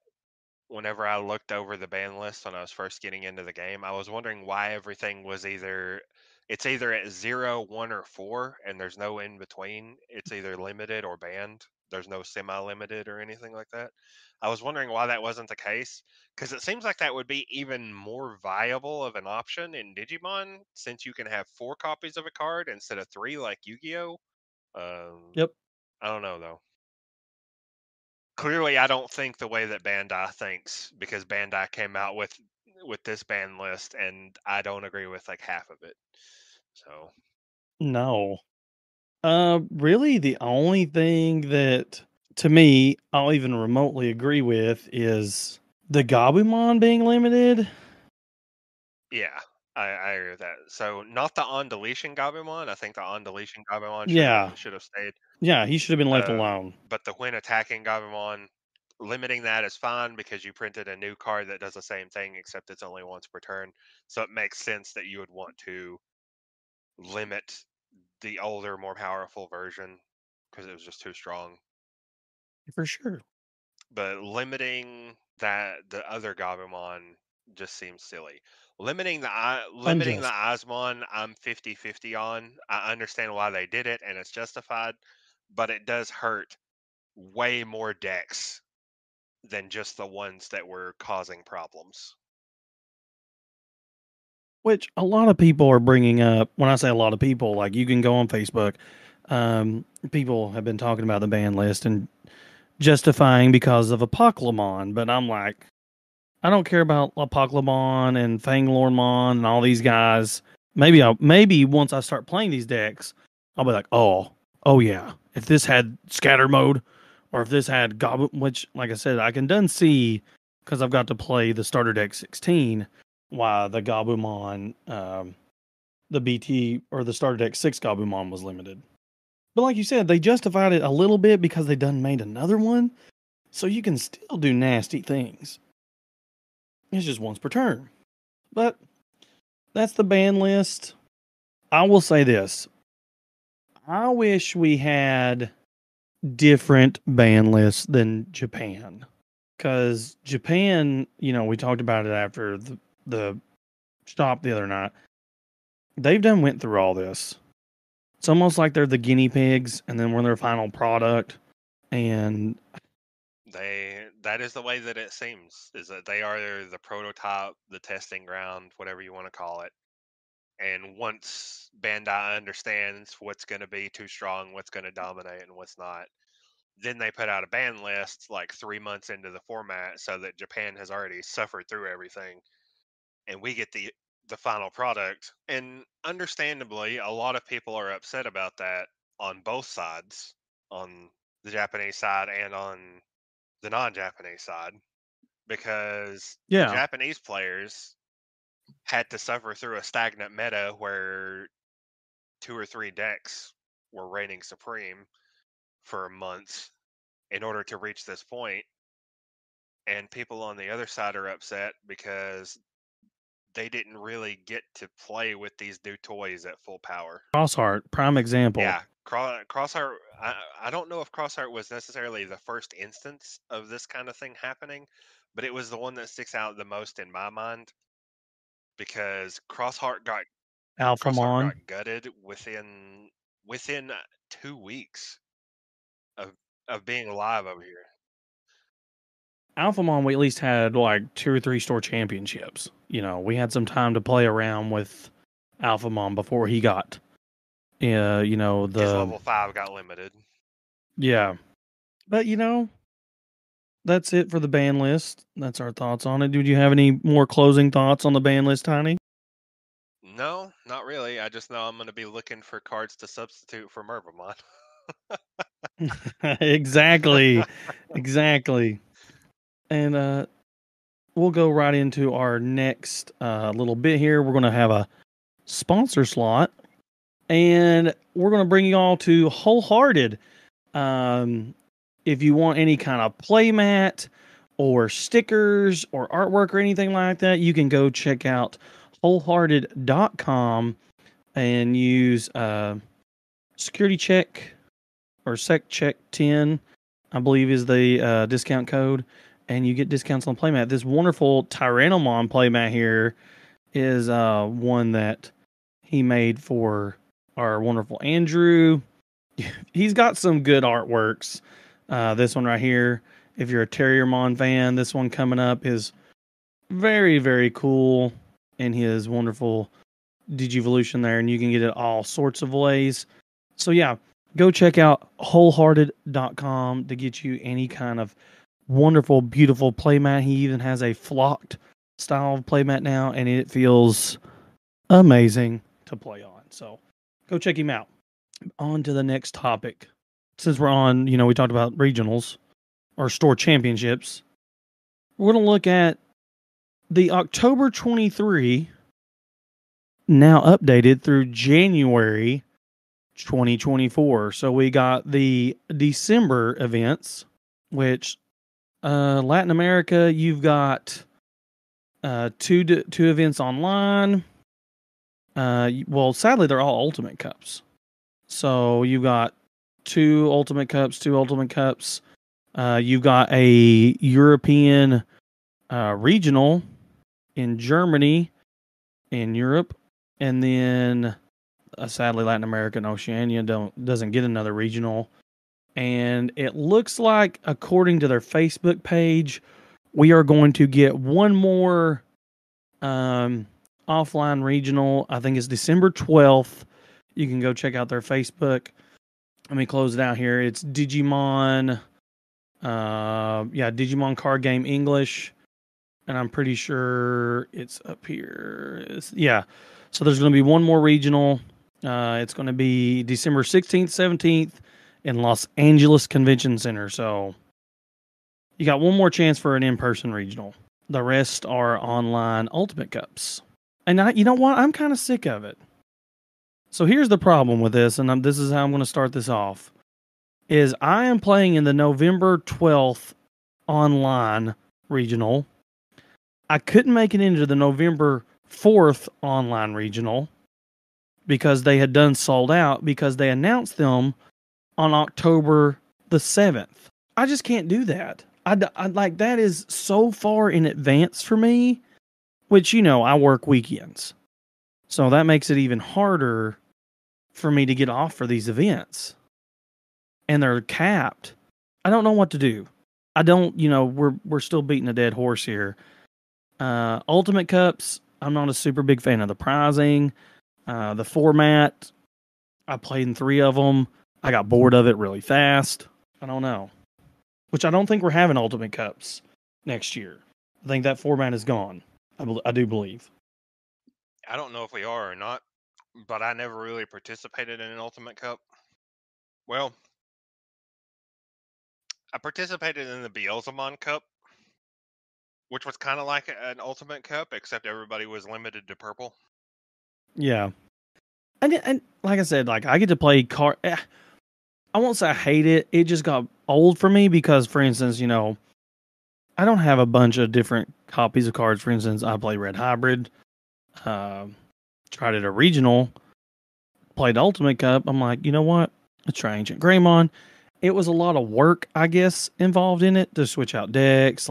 whenever I looked over the ban list when I was first getting into the game. I was wondering why everything was either It's either at 0, 1, or 4, and there's no in between. It's either limited or banned. There's no semi-limited or anything like that. I was wondering why that wasn't the case, because it seems like that would be even more viable of an option in Digimon, since you can have 4 copies of a card instead of 3 like Yu-Gi-Oh. Yep. I don't know though. Clearly, I don't think the way that Bandai thinks, because Bandai came out with this ban list, and I don't agree with like half of it. So No. Really, the only thing that to me I'll even remotely agree with is the Gabumon being limited. yeah, I agree with that. So not the on deletion Gabumon. I think the on deletion Gabumon Yeah. should have stayed. Yeah, he should have been left alone. But the when attacking Gabumon, limiting that is fine because you printed a new card that does the same thing, except it's only once per turn. So it makes sense that you would want to limit the older, more powerful version because it was just too strong. For sure. But limiting the other Gabumon just seems silly. Limiting the Unjust. Osmon, I'm 50-50 on. I understand why they did it and it's justified, but it does hurt way more decks than just the ones that were causing problems. Which a lot of people are bringing up. When I say a lot of people, like you can go on Facebook. People have been talking about the ban list and justifying because of Apocalypse, but I'm like, I don't care about Apocalypse and Fanglormon and all these guys. Maybe once I start playing these decks, I'll be like, oh yeah, if this had scatter mode, or if this had Goblin, which, like I said, I can done see because I've got to play the starter deck 16, why the Gabumon, the BT or the starter deck 6 Gabumon was limited. But like you said, they justified it a little bit because they done made another one, so you can still do nasty things. It's just once per turn. But that's the ban list. I will say this. I wish we had different ban lists than Japan. Because Japan, we talked about it after the shop the other night. They've went through all this. It's almost like they're the guinea pigs and then we're their final product. And that is the way that it seems, is that they are the prototype, the testing ground, whatever you want to call it. And once Bandai understands what's going to be too strong, what's going to dominate, and what's not, then they put out a ban list like 3 months into the format, so that Japan has already suffered through everything, and we get the final product. And understandably, a lot of people are upset about that on both sides, on the Japanese side and on the non-Japanese side, because the yeah, Japanese players had to suffer through a stagnant meta where 2 or 3 decks were reigning supreme for months in order to reach this point. And people on the other side are upset because they didn't really get to play with these new toys at full power. Crossheart, prime example. Yeah, Crossheart. I don't know if Crossheart was necessarily the first instance of this kind of thing happening, but it was the one that sticks out the most in my mind, because Crossheart Alphamon. got gutted within 2 weeks of being live over here. Alphamon, we at least had like 2 or 3 store championships. We had some time to play around with Alphamon before he got, His level 5 got limited. Yeah. But, that's it for the ban list. That's our thoughts on it. Do you have any more closing thoughts on the ban list, Tiny? No, not really. I just know I'm going to be looking for cards to substitute for Mervamon. Exactly. Exactly. And we'll go right into our next little bit here. We're going to have a sponsor slot, and we're going to bring you all to Wholehearted. If you want any kind of playmat or stickers or artwork or anything like that, you can go check out wholehearted.com and use security check or sec check 10, I believe is the discount code, and you get discounts on playmat. This wonderful Tyrannomon playmat here is one that he made for our wonderful Andrew. He's got some good artworks. This one right here, if you're a Terriermon fan, this one coming up is very, very cool in his wonderful Digivolution there, and you can get it all sorts of ways. So yeah, go check out wholehearted.com to get you any kind of wonderful, beautiful playmat. He even has a flocked style of playmat now, and it feels amazing to play on. So go check him out. On to the next topic. Since we're on, we talked about regionals or store championships. We're going to look at the October 23, now updated through January 2024. So we got the December events, which Latin America, you've got two events online. Well, sadly, they're all Ultimate Cups. So you've got two Ultimate Cups. You've got a European regional in Germany, in Europe, and then sadly Latin America and Oceania doesn't get another regional. And it looks like, according to their Facebook page, we are going to get one more offline regional. I think it's December 12th. You can go check out their Facebook. Let me close it out here. It's Digimon. Digimon card game English. And I'm pretty sure it's up here. So there's going to be one more regional. It's going to be December 16th, 17th in Los Angeles Convention Center. So you got one more chance for an in-person regional. The rest are online Ultimate Cups. And you know what? I'm kind of sick of it. So here's the problem with this, and this is how I'm going to start this off, is I am playing in the November 12th online regional. I couldn't make it into the November 4th online regional because they had done sold out because they announced them on October the 7th. I just can't do that. I like, that is so far in advance for me, which, I work weekends. So that makes it even harder for me to get off for these events. And they're capped. I don't know what to do. I don't, we're still beating a dead horse here. Ultimate Cups, I'm not a super big fan of the prizing. The format, I played in 3 of them. I got bored of it really fast. I don't know. Which I don't think we're having Ultimate Cups next year. I think that format is gone. I do believe. I don't know if we are or not, but I never really participated in an Ultimate Cup. Well, I participated in the Beelzemon Cup, which was kind of like an Ultimate Cup, except everybody was limited to purple. Yeah. And like I said, I get to play card. I won't say I hate it. It just got old for me because, for instance, I don't have a bunch of different copies of cards. For instance, I play Red Hybrid. Tried it a regional. Played Ultimate Cup. I'm like, you know what? Let's try Ancient Greymon. It was a lot of work, I guess, involved in it to switch out decks,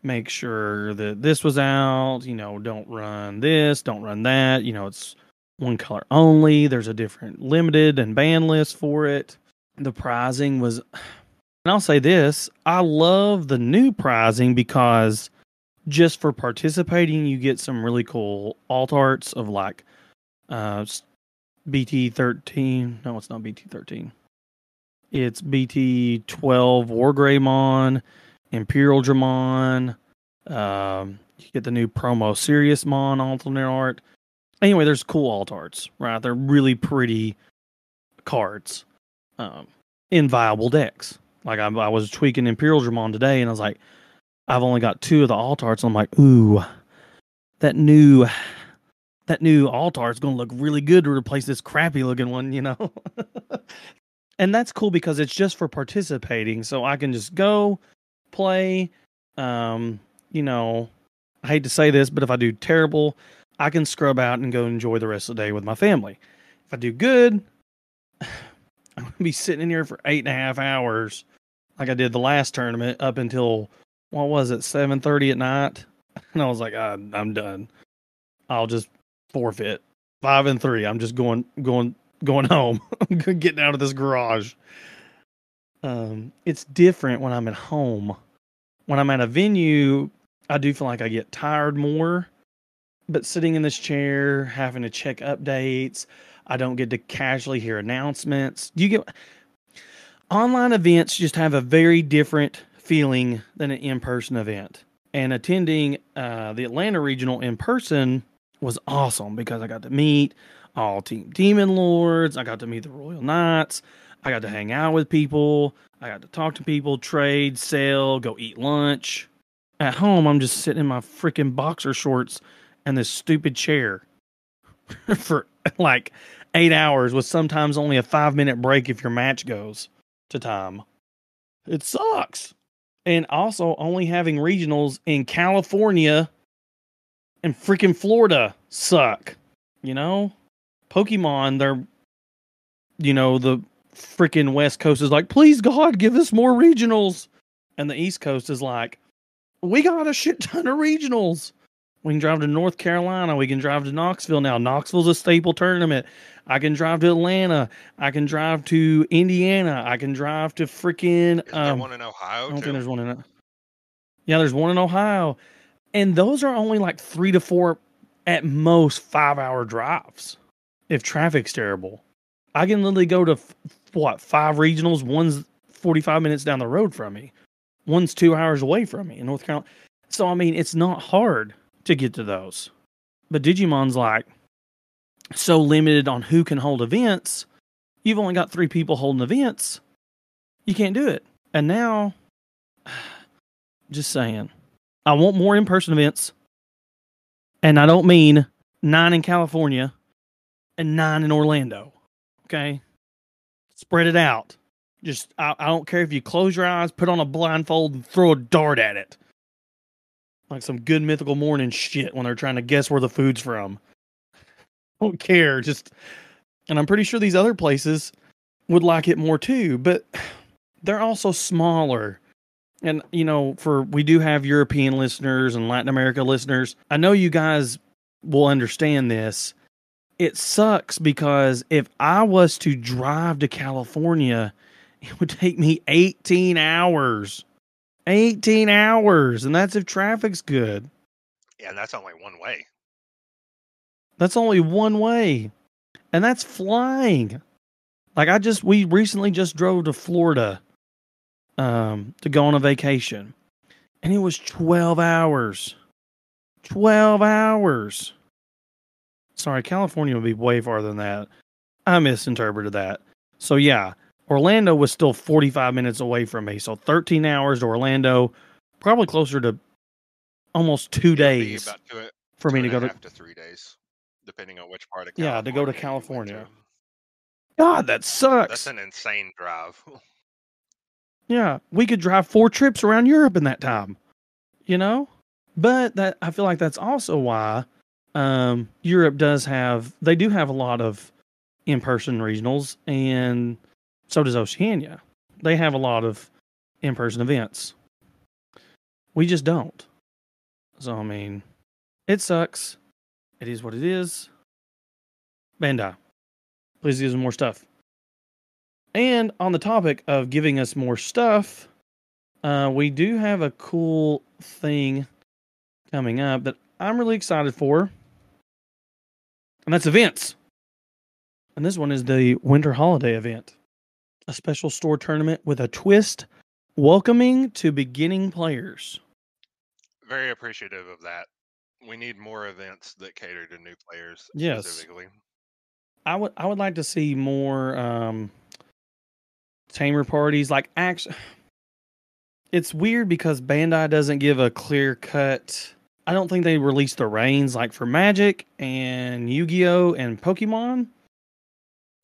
make sure that this was out, don't run this, don't run that, it's one color only. There's a different limited and ban list for it. The prizing was, and I'll say this, I love the new prizing because just for participating, you get some really cool alt arts of BT13. No, it's not BT13. It's BT12 Wargreymon, Imperial Dramon. You get the new promo Sirius Mon alternate art. Anyway, there's cool alt arts, right? They're really pretty cards in viable decks. I was tweaking Imperial Dramon today, and I was like, I've only got 2 of the alt arts. And I'm like, ooh, that new alt art's going to look really good to replace this crappy looking one, And that's cool because it's just for participating. So I can just go play. I hate to say this, but if I do terrible, I can scrub out and go enjoy the rest of the day with my family. If I do good, I'm going to be sitting in here for 8.5 hours like I did the last tournament up until, 7:30 at night? And I was like, I'm done. I'll just forfeit. 5 and 3. I'm just going home. I'm getting out of this garage. It's different when I'm at home. When I'm at a venue, I do feel like I get tired more. But sitting in this chair, having to check updates, I don't get to casually hear announcements. You get online events just have a very different feeling than an in-person event. And attending the Atlanta Regional in person was awesome because I got to meet all Team Demon Lords. I got to meet the Royal Knights. I got to hang out with people. I got to talk to people, trade, sell, go eat lunch. At home, I'm just sitting in my freaking boxer shorts and this stupid chair for like 8 hours with sometimes only a 5-minute break if your match goes to time. It sucks. And also only having regionals in California and freaking Florida suck. You know? Pokemon, they're, the freaking West Coast is like, please God, give us more regionals. And the East Coast is like, we got a shit ton of regionals. We can drive to North Carolina. We can drive to Knoxville now. Knoxville's a staple tournament. I can drive to Atlanta. I can drive to Indiana. I can drive to freaking... Isn't there one in Ohio, I don't too? think there's one in... Yeah, there's one in Ohio. And those are only like 3 to 4, at most, 5-hour drives. If traffic's terrible. I can literally go to, 5 regionals. One's 45 minutes down the road from me. One's 2 hours away from me in North Carolina. So, I mean, it's not hard to get to those. But Digimon's like so limited on who can hold events. You've only got 3 people holding events. You can't do it. And now, just saying, I want more in-person events. And I don't mean 9 in California and 9 in Orlando. Okay? Spread it out. Just, I don't care if you close your eyes, put on a blindfold, and throw a dart at it. Like some Good Mythical Morning shit when they're trying to guess where the food's from. Don't care. Just, and I'm pretty sure these other places would like it more too, but they're also smaller. And, we do have European listeners and Latin America listeners. I know you guys will understand this. It sucks because if I was to drive to California, it would take me 18 hours. 18 hours, and that's if traffic's good. Yeah, and that's only one way. That's only one way. And that's flying. Like we recently just drove to Florida to go on a vacation. And it was 12 hours. 12 hours. Sorry, California would be way farther than that. I misinterpreted that. So yeah, Orlando was still 45 minutes away from me. So 13 hours to Orlando, probably closer to almost 2 days for me to go to 3 days, depending on which part of California. Yeah, to go to California. God, that sucks. That's an insane drive. Yeah, we could drive 4 trips around Europe in that time, But I feel like that's also why Europe they do have a lot of in-person regionals, and so does Oceania. They have a lot of in-person events. We just don't. So, I mean, it sucks. It is what it is. Bandai, please give us more stuff. And on the topic of giving us more stuff, we do have a cool thing coming up that I'm really excited for. And that's events. And this one is the Winter Holiday event. A special store tournament with a twist, welcoming to beginning players. Very appreciative of that. We need more events that cater to new players specifically. I would like to see more tamer parties. Like, actually, it's weird because Bandai doesn't give a clear cut. I don't think they release the reigns like for Magic and Yu-Gi-Oh and Pokemon.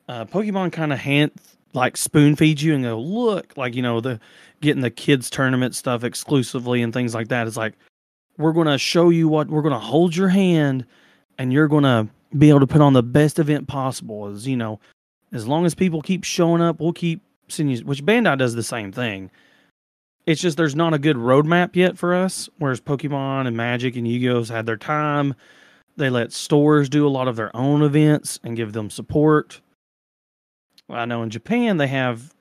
Pokemon kind of spoon feed you and go, look, like, the getting the kids tournament stuff exclusively and things like that. It's like, we're going to show you we're going to hold your hand and you're going to be able to put on the best event possible. As long as people keep showing up, we'll keep sending you, which Bandai does the same thing. It's just, there's not a good roadmap yet for us. Whereas Pokemon and Magic and Yu-Gi-Oh's had their time. They let stores do a lot of their own events and give them support. I know in Japan they have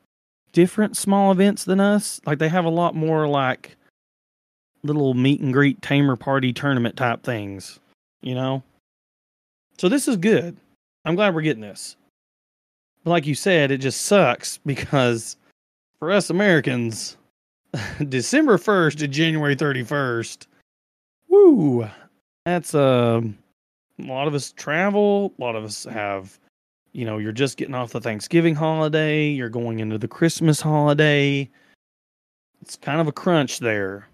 different small events than us. Like they have a lot more like little meet and greet tamer party tournament type things, you know? So this is good. I'm glad we're getting this. But like you said, it just sucks because for us Americans, December 1st to January 31st, woo, that's a lot of us travel, a lot of us have, you know, you're just getting off the Thanksgiving holiday, you're going into the Christmas holiday. It's kind of a crunch there.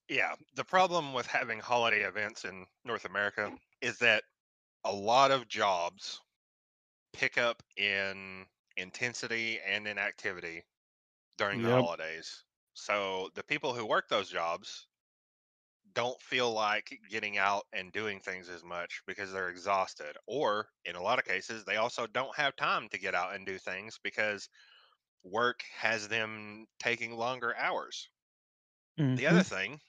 Yeah, the problem with having holiday events in North America is that a lot of jobs pick up in intensity and in activity during the Yep. holidays. So the people who work those jobs don't feel like getting out and doing things as much because they're exhausted. Or in a lot of cases, they also don't have time to get out and do things because work has them taking longer hours. The Mm-hmm. other thing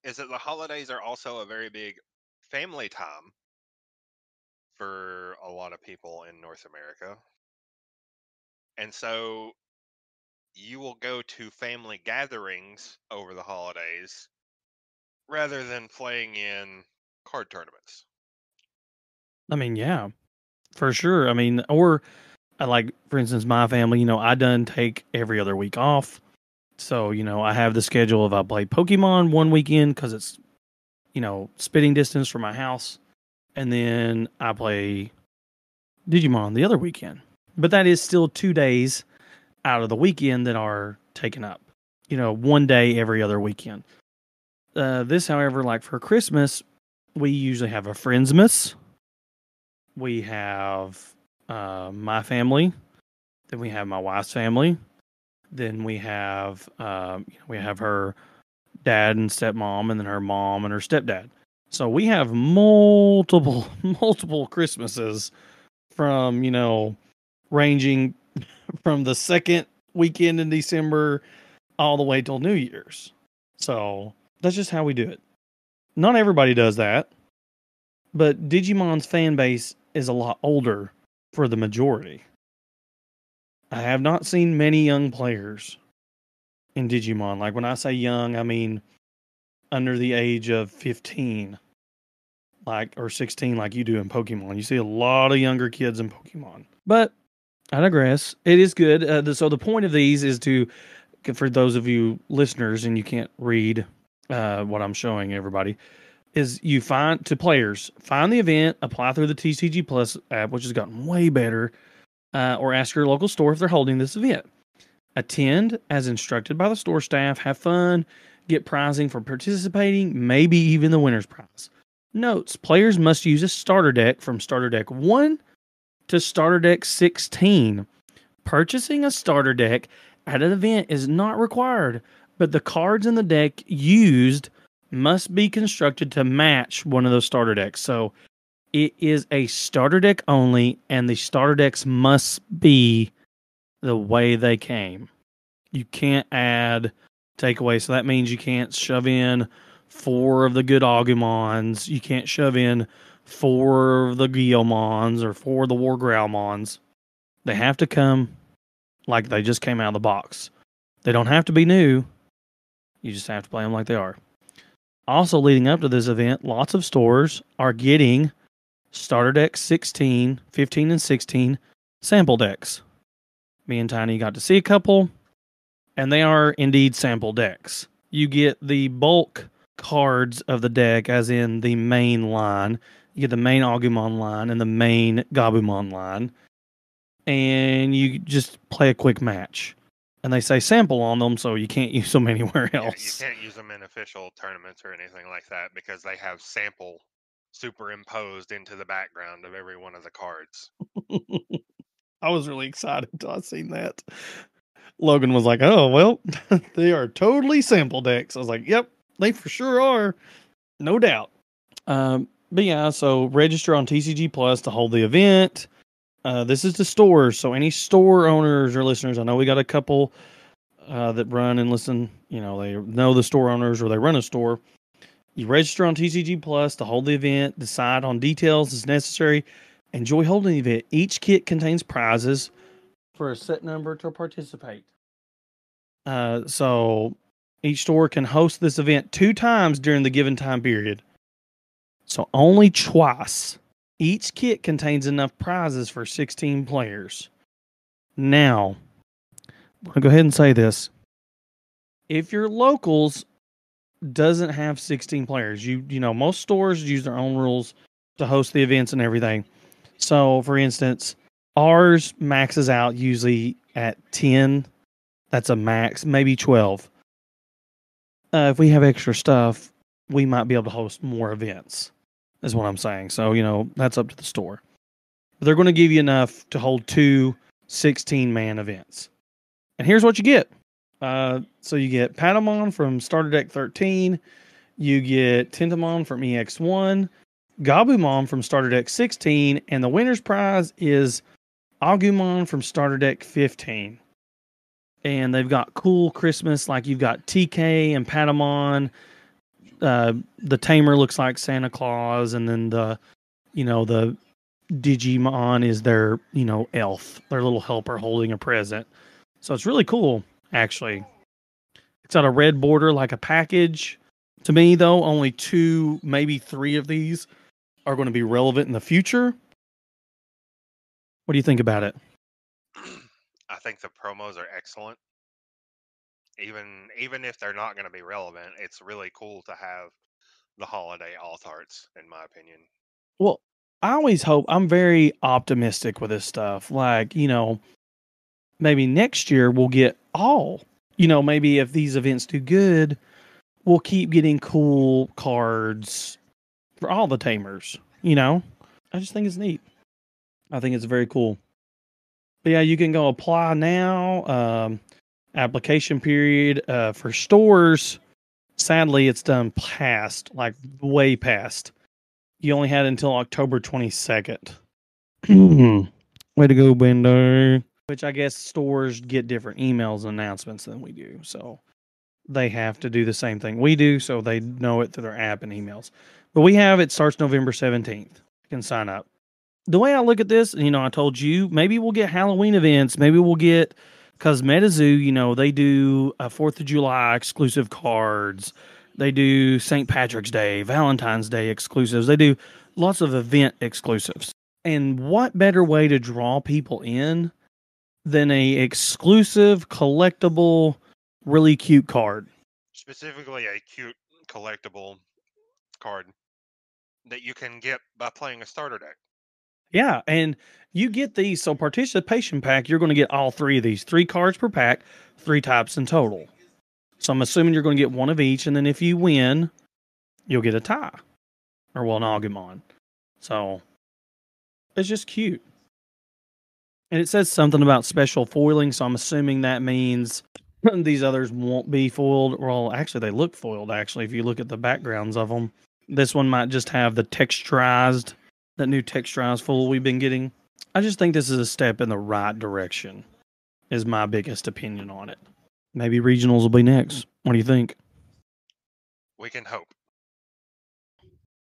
is that the holidays are also a very big family time for a lot of people in North America. And so you will go to family gatherings over the holidays rather than playing in card tournaments. I mean, yeah, for sure. I mean, or like, for instance, my family, you know, I done take every other week off. So, you know, I have the schedule of I play Pokemon one weekend because it's, you know, spitting distance from my house. And then I play Digimon the other weekend. But that is still 2 days out of the weekend that are taken up. You know, one day every other weekend. This, however, like for Christmas, we usually have a Friendsmas. We have my family. Then we have my wife's family. Then we have we have her dad and stepmom, and then her mom and her stepdad. So we have multiple multiple Christmases from, you know, ranging from the second weekend in December all the way till New Year's. So that's just how we do it. Not everybody does that, but Digimon's fan base is a lot older for the majority. I have not seen many young players in Digimon. Like when I say young, I mean under the age of 15, like, or 16, like you do in Pokemon. You see a lot of younger kids in Pokemon. But I digress. It is good. So the point of these is to, for those of you listeners and you can't read what I'm showing everybody, is you find the event, apply through the TCG Plus app, which has gotten way better, or ask your local store if they're holding this event. Attend as instructed by the store staff, have fun, get prizing for participating, maybe even the winner's prize. Notes, players must use a starter deck from starter deck 1 to starter deck 16. Purchasing a starter deck at an event is not required, but the cards in the deck used must be constructed to match one of those starter decks. So it is a starter deck only, and the starter decks must be the way they came. You can't add, take away. So that means you can't shove in 4 of the good Agumons. You can't shove in 4 of the Guillaumons or 4 of the War Growlmons. They have to come like they just came out of the box. They don't have to be new. You just have to play them like they are. Also, leading up to this event, lots of stores are getting starter deck 16, 15, and 16 sample decks. Me and Tiny got to see a couple, and they are indeed sample decks. You get the bulk cards of the deck, as in the main line. You get the main Agumon line and the main Gabumon line, and you just play a quick match. And they say sample on them, so you can't use them anywhere else. Yeah, you can't use them in official tournaments or anything like that because they have sample superimposed into the background of every one of the cards. I was really excited until I seen that. Logan was like, "Oh well, they are totally sample decks." I was like, "Yep, they for sure are, no doubt." But yeah, so register on TCG Plus to hold the event. This is the stores, so any store owners or listeners, I know we got a couple that run and listen. You know, they know the store owners or they run a store. You register on TCG Plus to hold the event, decide on details as necessary, enjoy holding the event. Each kit contains prizes for a set number to participate. So each store can host this event 2 times during the given time period. So only twice. Each kit contains enough prizes for 16 players. Now, I'm going to go ahead and say this. If your locals doesn't have 16 players, you know, most stores use their own rules to host the events and everything. So, for instance, ours maxes out usually at 10. That's a max, maybe 12. If we have extra stuff, we might be able to host more events, is what I'm saying. So, you know, that's up to the store. But they're going to give you enough to hold 2 16-man events. And here's what you get. So you get Patamon from Starter Deck 13. You get Tentamon from EX1. Gabumon from Starter Deck 16. And the winner's prize is Agumon from Starter Deck 15. And they've got cool Christmas, like you've got TK and Patamon. The tamer looks like Santa Claus, and then the Digimon is their, elf, their little helper holding a present. So it's really cool, actually. It's got a red border like a package. To me, though, only 2, maybe 3 of these are going to be relevant in the future. What do you think about it? I think the promos are excellent. Even if they're not going to be relevant, it's really cool to have the holiday alt arts, in my opinion. Well, I always hope, I'm very optimistic with this stuff. Like, maybe next year we'll get all. Maybe if these events do good, we'll keep getting cool cards for all the tamers. I just think it's neat. I think it's very cool. But yeah, you can go apply now. Application period for stores. Sadly, it's done past, like way past. You only had until October 22nd. Way to go, Bender. Which I guess stores get different emails and announcements than we do. So they have to do the same thing we do, so they know it through their app and emails. But it starts November 17th. You can sign up. The way I look at this, I told you, maybe we'll get Halloween events. Maybe we'll get, because MetaZoo, they do 4th of July exclusive cards. They do St. Patrick's Day, Valentine's Day exclusives. They do lots of event exclusives. And what better way to draw people in than a exclusive, collectible, really cute card? Specifically, a cute collectible card that you can get by playing a starter deck. Yeah, and you get these. So participation pack, you're going to get all 3 of these. 3 cards per pack, 3 types in total. So I'm assuming you're going to get 1 of each, and then if you win, you'll get a tie. Or, an Agumon. So, it's just cute. And it says something about special foiling, so I'm assuming that means these others won't be foiled. Well, actually, they look foiled, actually, if you look at the backgrounds of them. This one might just have the texturized, that new texturized foil we've been getting. I just think this is a step in the right direction, is my biggest opinion on it. Maybe regionals will be next. What do you think? We can hope.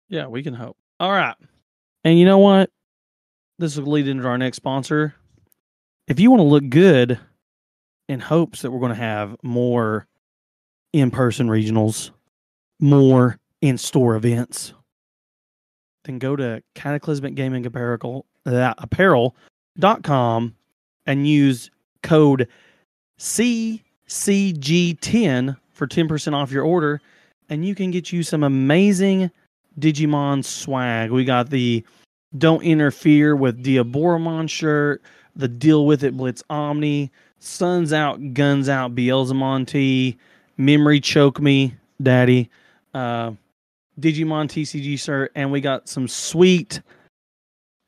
Yeah, we can hope. All right. And you know what? This will lead into our next sponsor. If you want to look good in hopes that we're going to have more in-person regionals, more in-store events, then go to Cataclysmic Gaming Apparel.com and use code CCG10 for 10% off your order, and you can get you some amazing Digimon swag. We got the Don't Interfere with Diaboromon shirt, the Deal With It Blitz Omni, Suns Out, Guns Out Beelzemon tee, Memory Choke Me, Daddy, Digimon TCG shirt, and we got some sweet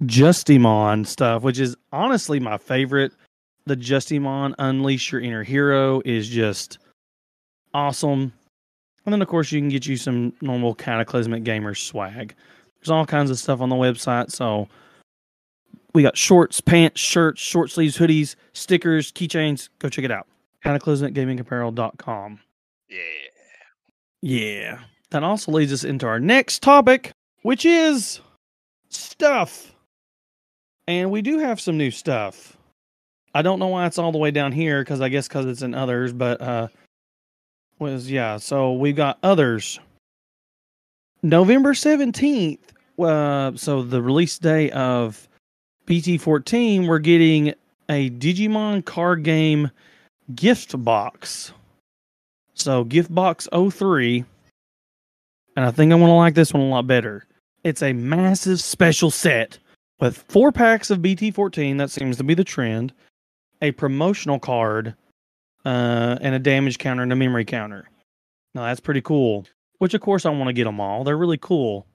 Justimon stuff, which is honestly my favorite. The Justimon Unleash Your Inner Hero is just awesome. And then, of course, you can get you some normal Cataclysmic Gamers swag. There's all kinds of stuff on the website. So we got shorts, pants, shirts, short sleeves, hoodies, stickers, keychains. Go check it out. CataclysmicGamingApparel.com. Yeah. Yeah. that also leads us into our next topic, which is stuff. And we do have some new stuff. I don't know why it's all the way down here, because I guess because it's in others, but so we've got others. November 17th, so the release day of BT14, we're getting a Digimon card game gift box. So gift box 03, and I think I'm going to like this one a lot better. It's a massive special set with 4 packs of BT14, that seems to be the trend, a promotional card, and a damage counter and a memory counter. Now that's pretty cool, which of course I want to get them all. They're really cool.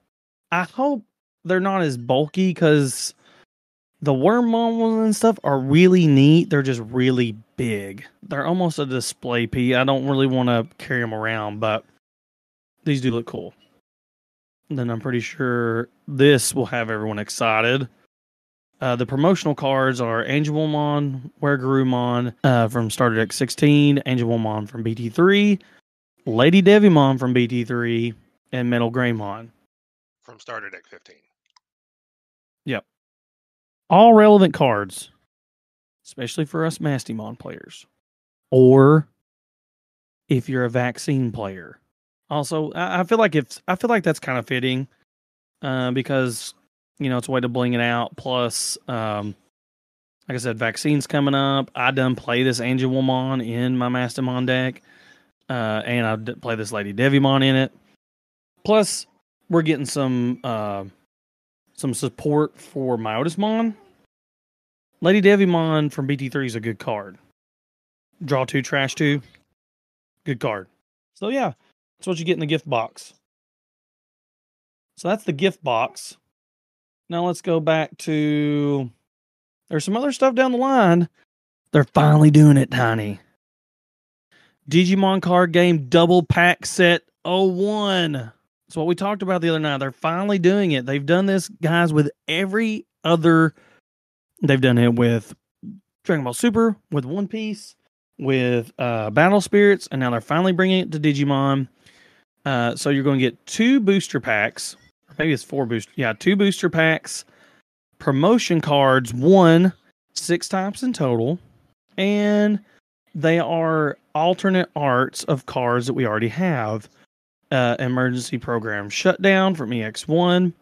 I hope they're not as bulky, because the Wormmon ones and stuff are really neat. They're just really big. They're almost a display piece. I don't really want to carry them around, but these do look cool. And then I'm pretty sure this will have everyone excited. The promotional cards are Angelmon, Weregarurumon from Starter Deck 16, Angelmon from BT3, Lady Devimon from BT3, and Metal Greymon from Starter Deck 15. Yep. All relevant cards, especially for us Mastimon players, or if you're a vaccine player. Also, I feel like that's kind of fitting, because it's a way to bling it out. Plus, like I said, vaccine's coming up. I done play this Angelmon in my Mastimon deck, and I play this Lady Devimon in it. Plus, we're getting some support for Myotismon. Lady Devimon from BT3 is a good card. Draw 2, trash 2. Good card. So yeah, that's what you get in the gift box. So that's the gift box. Now let's go back to... There's some other stuff down the line. They're finally doing it, Tiny. Digimon card game double pack set 01. That's what we talked about the other night. They're finally doing it. They've done this, guys, with every other... They've done it with Dragon Ball Super, with One Piece, with Battle Spirits, and now they're finally bringing it to Digimon. So you're going to get 2 booster packs. Maybe it's 4 booster. Yeah, 2 booster packs. Promotion cards, 6 types in total. And they are alternate arts of cards that we already have. Emergency Program Shutdown from EX1.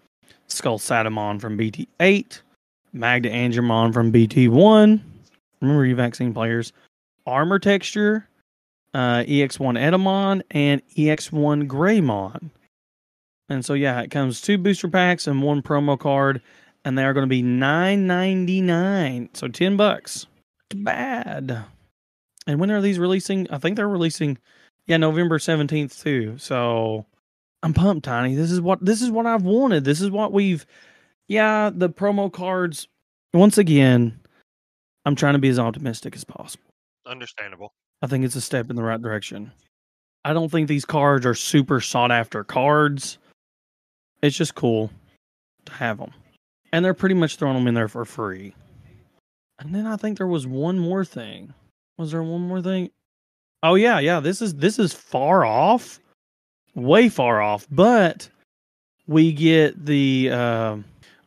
Skull Satamon from BT8. Magda Angermon from BT1. Remember, you vaccine players. Armor Texture, EX1 Edamon, and EX1 Greymon. And so, yeah, it comes 2 booster packs and 1 promo card, and they are going to be $9.99. So $10. Bad. And when are these releasing? I think they're releasing, November 17th too. So I'm pumped, Tiny. This is what I've wanted. This is what we've... Yeah, the promo cards, once again, I'm trying to be as optimistic as possible. Understandable. I think it's a step in the right direction. I don't think these cards are super sought after cards. It's just cool to have them. And they're pretty much throwing them in there for free. And then I think there was one more thing. Was there one more thing? Oh yeah. This is far off. Way far off. But we get the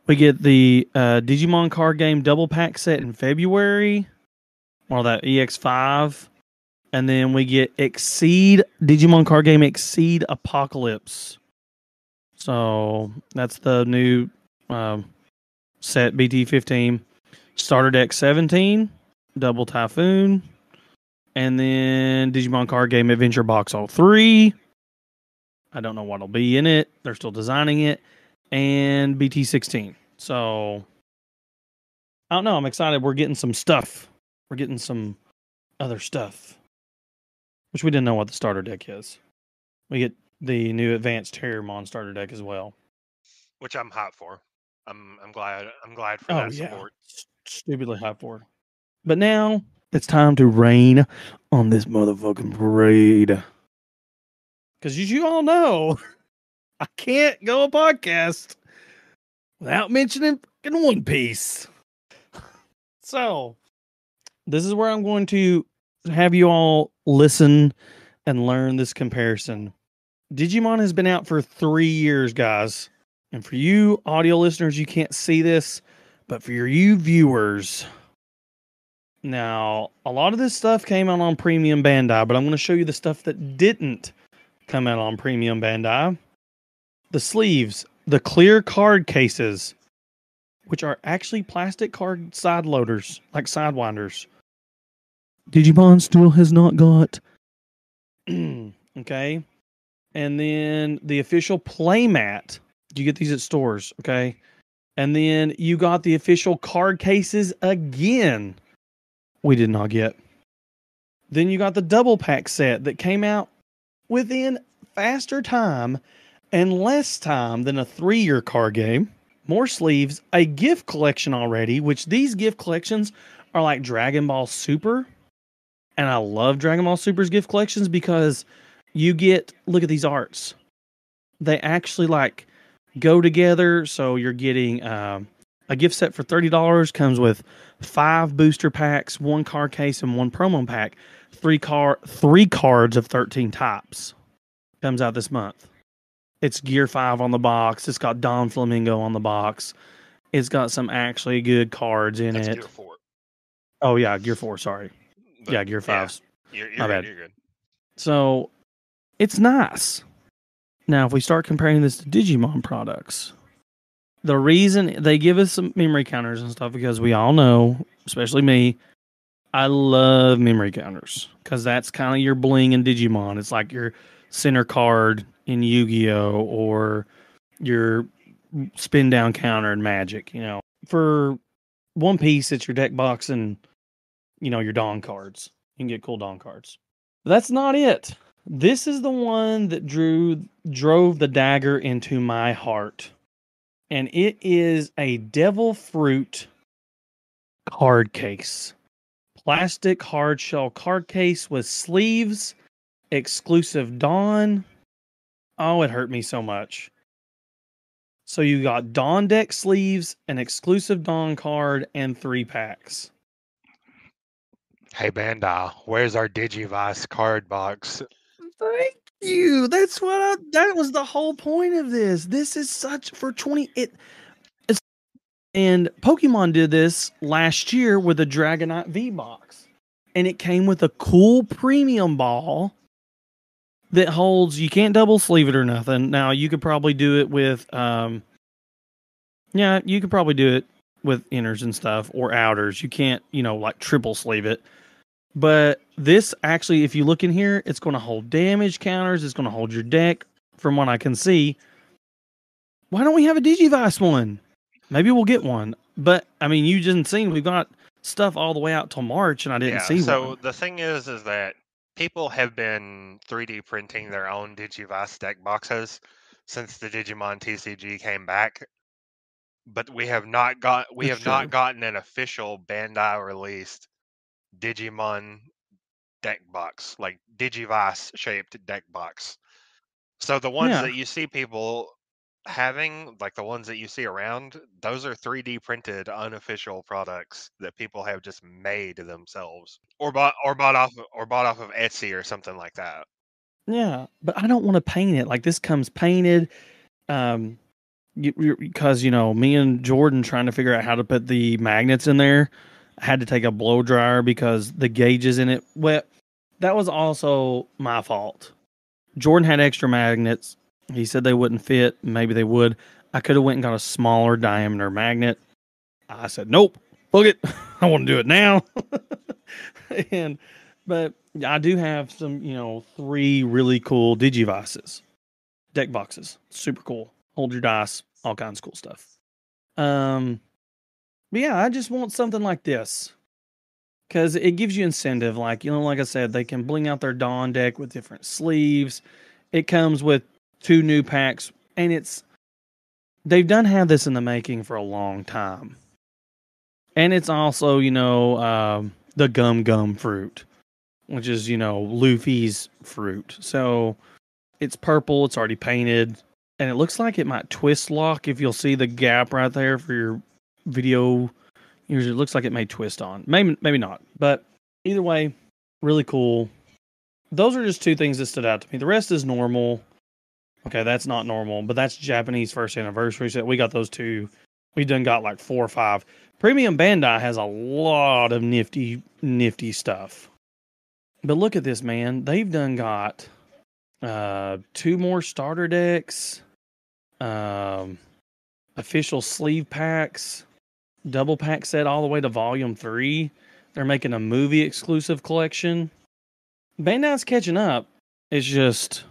Digimon card game double pack set in February. Or that EX5. And then we get Digimon card game Exceed Apocalypse. So that's the new set BT15. Starter Deck 17. Double Typhoon. And then Digimon card game Adventure Box 03. I don't know what'll be in it. They're still designing it. And BT16. So, I don't know. I'm excited. We're getting some stuff. We're getting some other stuff. Which we didn't know what the starter deck is. We get the new Advanced Terriermon starter deck as well. Which I'm hot for. I'm glad for that support. Stupidly hot for. But now, it's time to rain on this motherfucking parade. Because as you all know, I can't go a podcast without mentioning fucking One Piece. So, this is where I'm going to have you all listen and learn this comparison Digimon has been out for 3 years, guys. And for you audio listeners, you can't see this, but for you viewers, now a lot of this stuff came out on Premium Bandai, but I'm going to show you the stuff that didn't come out on Premium Bandai. The sleeves, the clear card cases, which are actually plastic card side loaders, like sidewinders. Digimon still has not got. Okay. And then the official playmat. You get these at stores, okay? And then you got the official card cases again. We did not get. Then you got the double pack set that came out within faster time and less time than a 3-year card game. More sleeves, a gift collection already, which these gift collections are like Dragon Ball Super. And I love Dragon Ball Super's gift collections because you get, look at these arts. They actually like go together. So you're getting a gift set for $30, comes with 5 booster packs, 1 card case, and 1 promo pack. 3 cards of 13 types. Comes out this month. It's Gear 5 on the box. It's got Don Flamingo on the box. It's got some actually good cards in it. Gear 4. Oh, yeah, Gear 4, sorry. But, yeah, Gear 5's. Yeah, my bad. You're good. So, it's nice. Now, if we start comparing this to Digimon products, the reason they give us some memory counters and stuff, because we all know, especially me, I love memory counters because that's kind of your bling in Digimon. It's like your center card in Yu-Gi-Oh! Or your spin down counter in Magic. You know, for One Piece, it's your deck box and, you know, your Dawn cards. You can get cool Dawn cards. But that's not it. This is the one that drove the dagger into my heart. And it is a Devil Fruit card case. Plastic hard shell card case with sleeves, exclusive Dawn. Oh, it hurt me so much. So you got Dawn deck sleeves, an exclusive Dawn card, and 3 packs. Hey Bandai, where's our Digivice card box? Thank you. That's what that was the whole point of this. This is such for 20 and Pokemon did this last year with a Dragonite V box. And it came with a cool premium ball that holds, you can't double sleeve it or nothing. Now you could probably do it with you could probably do it with inners and stuff or outers. You can't, like triple sleeve it. But this actually, if you look in here, it's going to hold damage counters. It's going to hold your deck, from what I can see. Why don't we have a Digivice one? Maybe we'll get one. But, I mean, you didn't see, we've got stuff all the way out till March, and I didn't see one. So the thing is that people have been 3D printing their own Digivice deck boxes since the Digimon TCG came back. But we have not gotten an official Bandai released Digimon deck box, like Digivice shaped deck box. So the ones that you see people having, like the ones that you see around, those are 3D printed unofficial products that people have just made themselves or bought off of Etsy or something like that. Yeah, but I don't want to paint it. Like this comes painted. Because me and Jordan trying to figure out how to put the magnets in there, I had to take a blow dryer because the gauges in it. Well, that was also my fault. Jordan had extra magnets. He said they wouldn't fit. Maybe they would. I could have went and got a smaller diameter magnet. I said, nope, book it. I want to do it now. But I do have some, 3 really cool Digivices. Deck boxes. Super cool. Hold your dice, all kinds of cool stuff. But yeah, I just want something like this because it gives you incentive. Like, like I said, they can bling out their Dawn deck with different sleeves. It comes with 2 new packs, and they've have this in the making for a long time. And it's also, the gum fruit, which is, Luffy's fruit. So it's purple. It's already painted. And it looks like it might twist lock if you'll see the gap right there for your video. It looks like it may twist on. Maybe not. But either way, really cool. Those are just 2 things that stood out to me. The rest is normal. Okay, that's not normal, but that's Japanese first anniversary set. We got those two. We done got like 4 or 5. Premium Bandai has a lot of nifty stuff. But look at this, man. They've done got 2 more starter decks, um, official sleeve packs, double pack set all the way to volume 3. They're making a movie exclusive collection. Bandai's catching up. It's just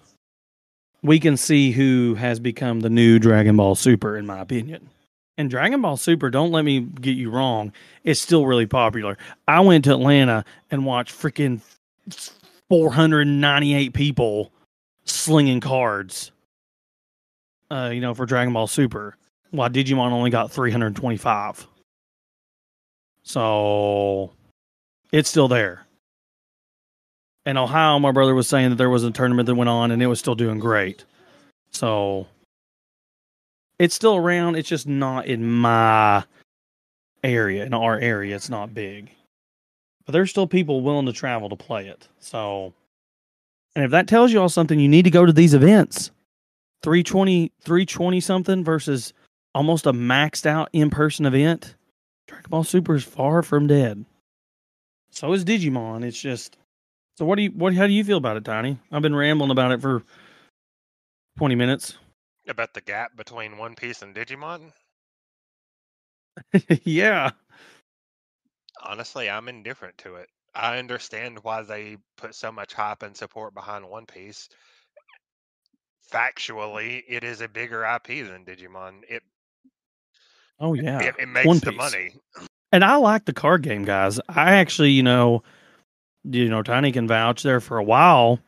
we can see who has become the new Dragon Ball Super, in my opinion. And Dragon Ball Super, don't let me get you wrong, it's still really popular. I went to Atlanta and watched freaking 498 people slinging cards, for Dragon Ball Super, while Digimon only got 325. So it's still there. In Ohio, my brother was saying that there was a tournament that went on and it was still doing great. So it's still around. It's just not in my area. In our area, it's not big. But there's still people willing to travel to play it. So, and if that tells you all something, you need to go to these events. 320 something versus almost a maxed out in-person event. Dragon Ball Super is far from dead. So is Digimon. It's just, so how do you feel about it, Tiny? I've been rambling about it for 20 minutes. About the gap between One Piece and Digimon? Yeah. Honestly, I'm indifferent to it. I understand why they put so much hype and support behind One Piece. Factually, it is a bigger IP than Digimon. Oh yeah. It It's One makes the Piece. money. And I like the card game, guys. I actually, Tiny can vouch there for a while.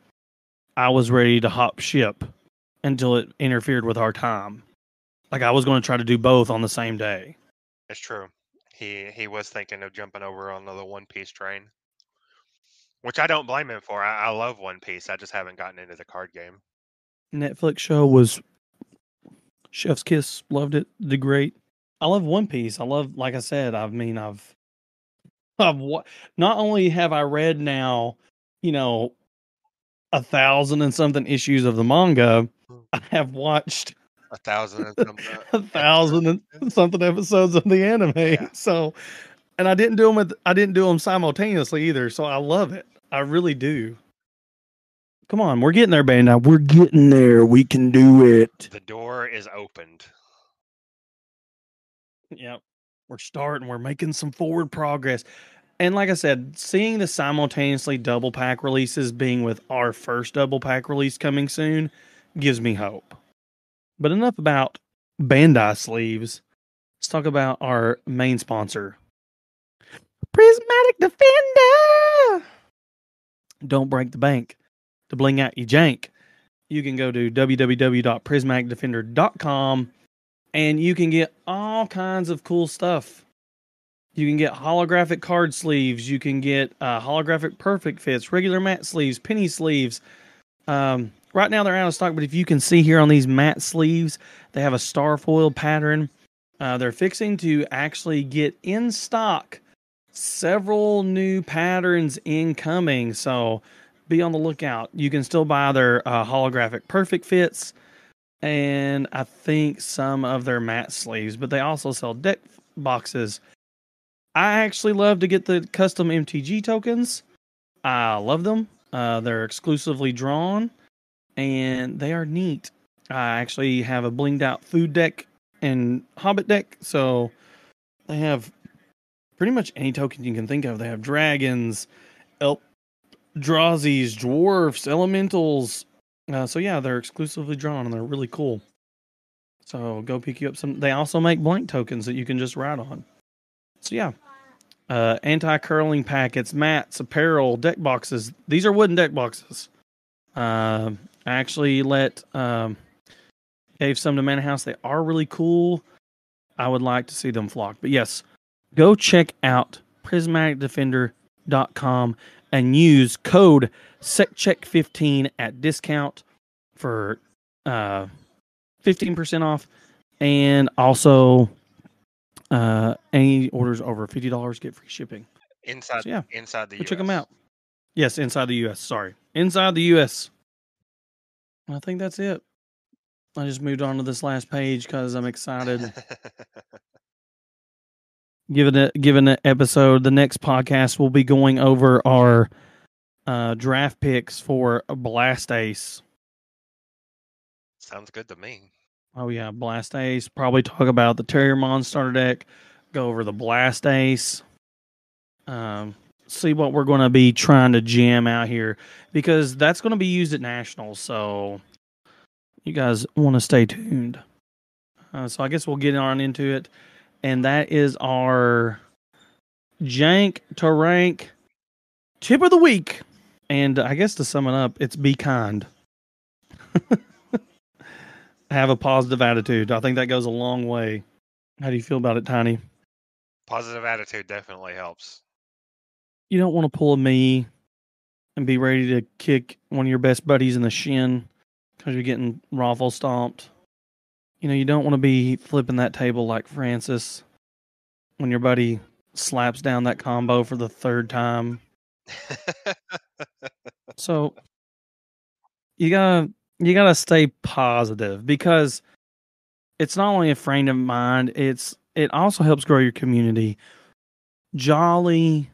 I was ready to hop ship until it interfered with our time. Like I was going to try to do both on the same day. It's true. He was thinking of jumping over on the One Piece train, which I don't blame him for. I love One Piece. I just haven't gotten into the card game. Netflix show was Chef's Kiss. Loved it. Did great. I love One Piece. I love, like I said, I've not only have I read now, 1,000 and something issues of the manga, I have watched 1,000 and something 1,000 episodes. and something episodes of the anime. Yeah. So, and I didn't do them simultaneously either. So I love it. I really do. Come on, we're getting there, Bandai. We're getting there. We can do it. The door is opened. Yep. We're starting. We're making some forward progress. And like I said, seeing the simultaneously double pack releases being with our first double pack release coming soon gives me hope. But enough about Bandai sleeves. Let's talk about our main sponsor, Prismatic Defender. Don't break the bank. To bling out your jank, you can go to www.prismaticdefender.com and you can get all kinds of cool stuff. You can get holographic card sleeves. You can get holographic perfect fits, regular matte sleeves, penny sleeves. Right now they're out of stock, but if you can see here on these matte sleeves, they have a star foil pattern. They're fixing to actually get in stock several new patterns incoming, so be on the lookout. You can still buy their holographic perfect fits and I think some of their matte sleeves, but they also sell deck boxes. I actually love to get the custom MTG tokens. I love them. They're exclusively drawn and they are neat. I actually have a blinged out food deck and Hobbit deck, so they have pretty much any token you can think of. They have dragons, Drazies, dwarfs, elementals. So yeah, they're exclusively drawn and they're really cool. So go pick you up some. They also make blank tokens that you can just write on. So yeah, anti-curling packets, mats, apparel, deck boxes. These are wooden deck boxes. I actually gave some to Mana House. They are really cool. I would like to see them flock. But yes, go check out prismaticdefender.com and use code SecCheck15 at discount for 15% off. And also, any orders over $50 get free shipping. Inside, So yeah, inside the go US. check them out. Yes, inside the US. Sorry, inside the US. I think that's it. I just moved on to this last page because I'm excited. Given the episode, the next podcast will be going over our draft picks for Blast Ace. Sounds good to me. Oh yeah, Blast Ace. Probably talk about the Terriermon starter deck. Go over the Blast Ace. See what we're going to be trying to jam out here because that's going to be used at Nationals. So you guys want to stay tuned. So I guess we'll get on into it, and that is our Jank to Rank tip of the week. And I guess to sum it up, it's be kind. Have a positive attitude. I think that goes a long way. How do you feel about it, Tiny? Positive attitude definitely helps. You don't want to pull a me and be ready to kick one of your best buddies in the shin because you're getting raffle stomped. You know, you don't want to be flipping that table like Francis when your buddy slaps down that combo for the third time. So you gotta stay positive because it's not only a frame of mind, it also helps grow your community. Jolly,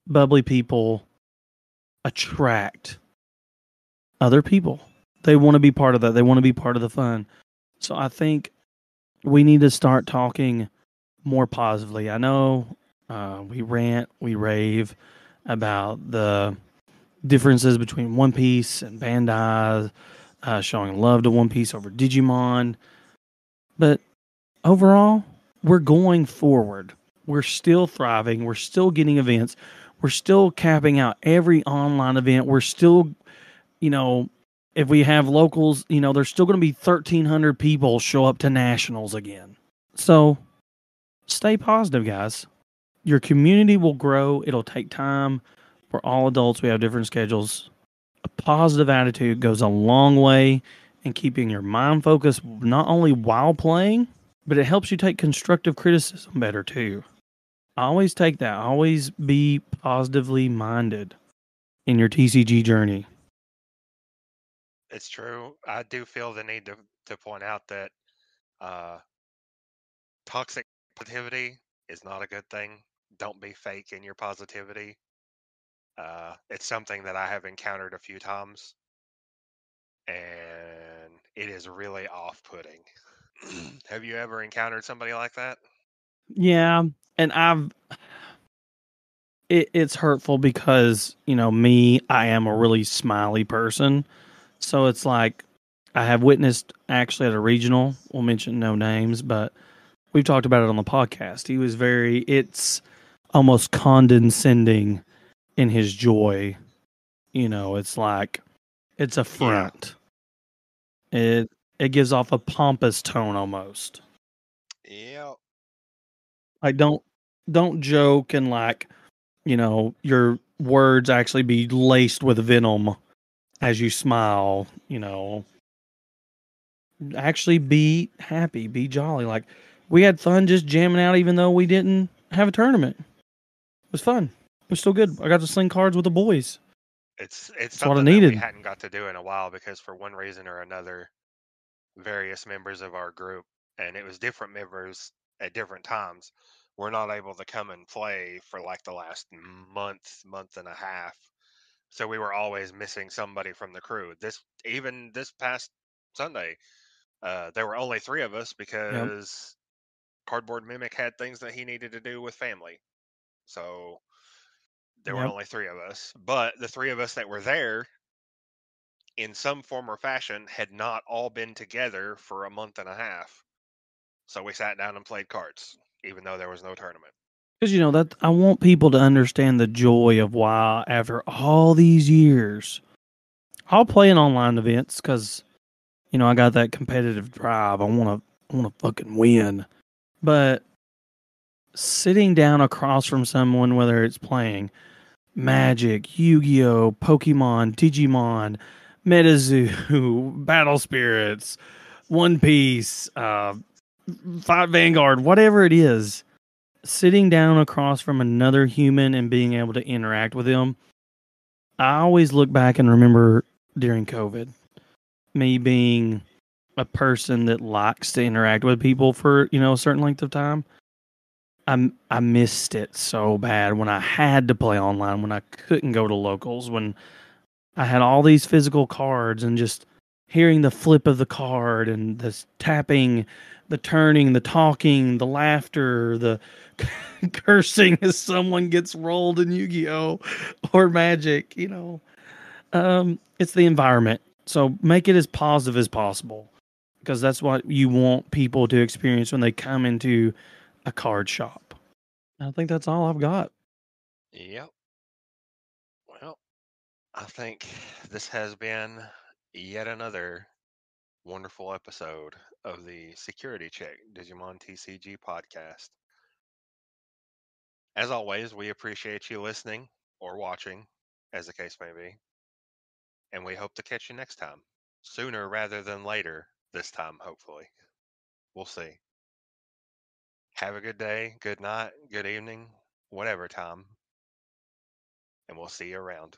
bubbly people attract other people. They want to be part of that. They want to be part of the fun. So I think we need to start talking more positively. I know we rant, we rave about the differences between One Piece and Bandai, showing love to One Piece over Digimon. But overall, we're going forward. We're still thriving. We're still getting events. We're still capping out every online event. We're still, if we have locals, there's still going to be 1,300 people show up to nationals again. So stay positive, guys. Your community will grow. It'll take time. We're all adults. We have different schedules. A positive attitude goes a long way in keeping your mind focused, not only while playing, but it helps you take constructive criticism better too. I always take that. Always be positively minded in your TCG journey. It's true. I do feel the need to point out that toxic positivity is not a good thing. Don't be fake in your positivity. It's something that I have encountered a few times, and it is really off-putting. Have you ever encountered somebody like that? Yeah, and it's hurtful because, me, I am a really smiley person. So it's like I have witnessed actually at a regional, we'll mention no names, but we've talked about it on the podcast. He was it's almost condescending in his joy. It's like it's a front. Yeah. It gives off a pompous tone almost. Yeah. Like don't joke and your words actually be laced with venom as you smile, Actually be happy, be jolly. Like we had fun just jamming out even though we didn't have a tournament. It was fun. It was still good. I got to sling cards with the boys. It's That's something what I that we needed. hadn't got to do in a while because for one reason or another, various members of our group, and it was different members at different times, were not able to come and play for like the last month and a half. So we were always missing somebody from the crew. Even this past Sunday, there were only 3 of us Yep. because Cardboard Mimic had things that he needed to do with family. So there were Yep. only 3 of us. But the 3 of us that were there, in some form or fashion, had not all been together for a month and a half. So we sat down and played cards, even though there was no tournament. Because that I want people to understand the joy of why after all these years, I'll play in online events because I got that competitive drive. I want to fucking win. But sitting down across from someone, whether it's playing Magic, Yu-Gi-Oh, Pokemon, Digimon, MetaZoo, Battle Spirits, One Piece, Fight Vanguard, whatever it is, sitting down across from another human and being able to interact with them. I always look back and remember during COVID, me being a person that likes to interact with people for, a certain length of time, I missed it so bad when I had to play online, when I couldn't go to locals, when I had all these physical cards and just hearing the flip of the card and the tapping, the turning, the talking, the laughter, the cursing as someone gets rolled in Yu-Gi-Oh or Magic, it's the environment. So make it as positive as possible because that's what you want people to experience when they come into a card shop. I think that's all I've got. Yep. Well, I think this has been yet another wonderful episode of the Security Check Digimon TCG podcast. As always, we appreciate you listening or watching, as the case may be, and we hope to catch you next time. Sooner rather than later, this time, hopefully. We'll see. Have a good day, good night, good evening, whatever time, and we'll see you around.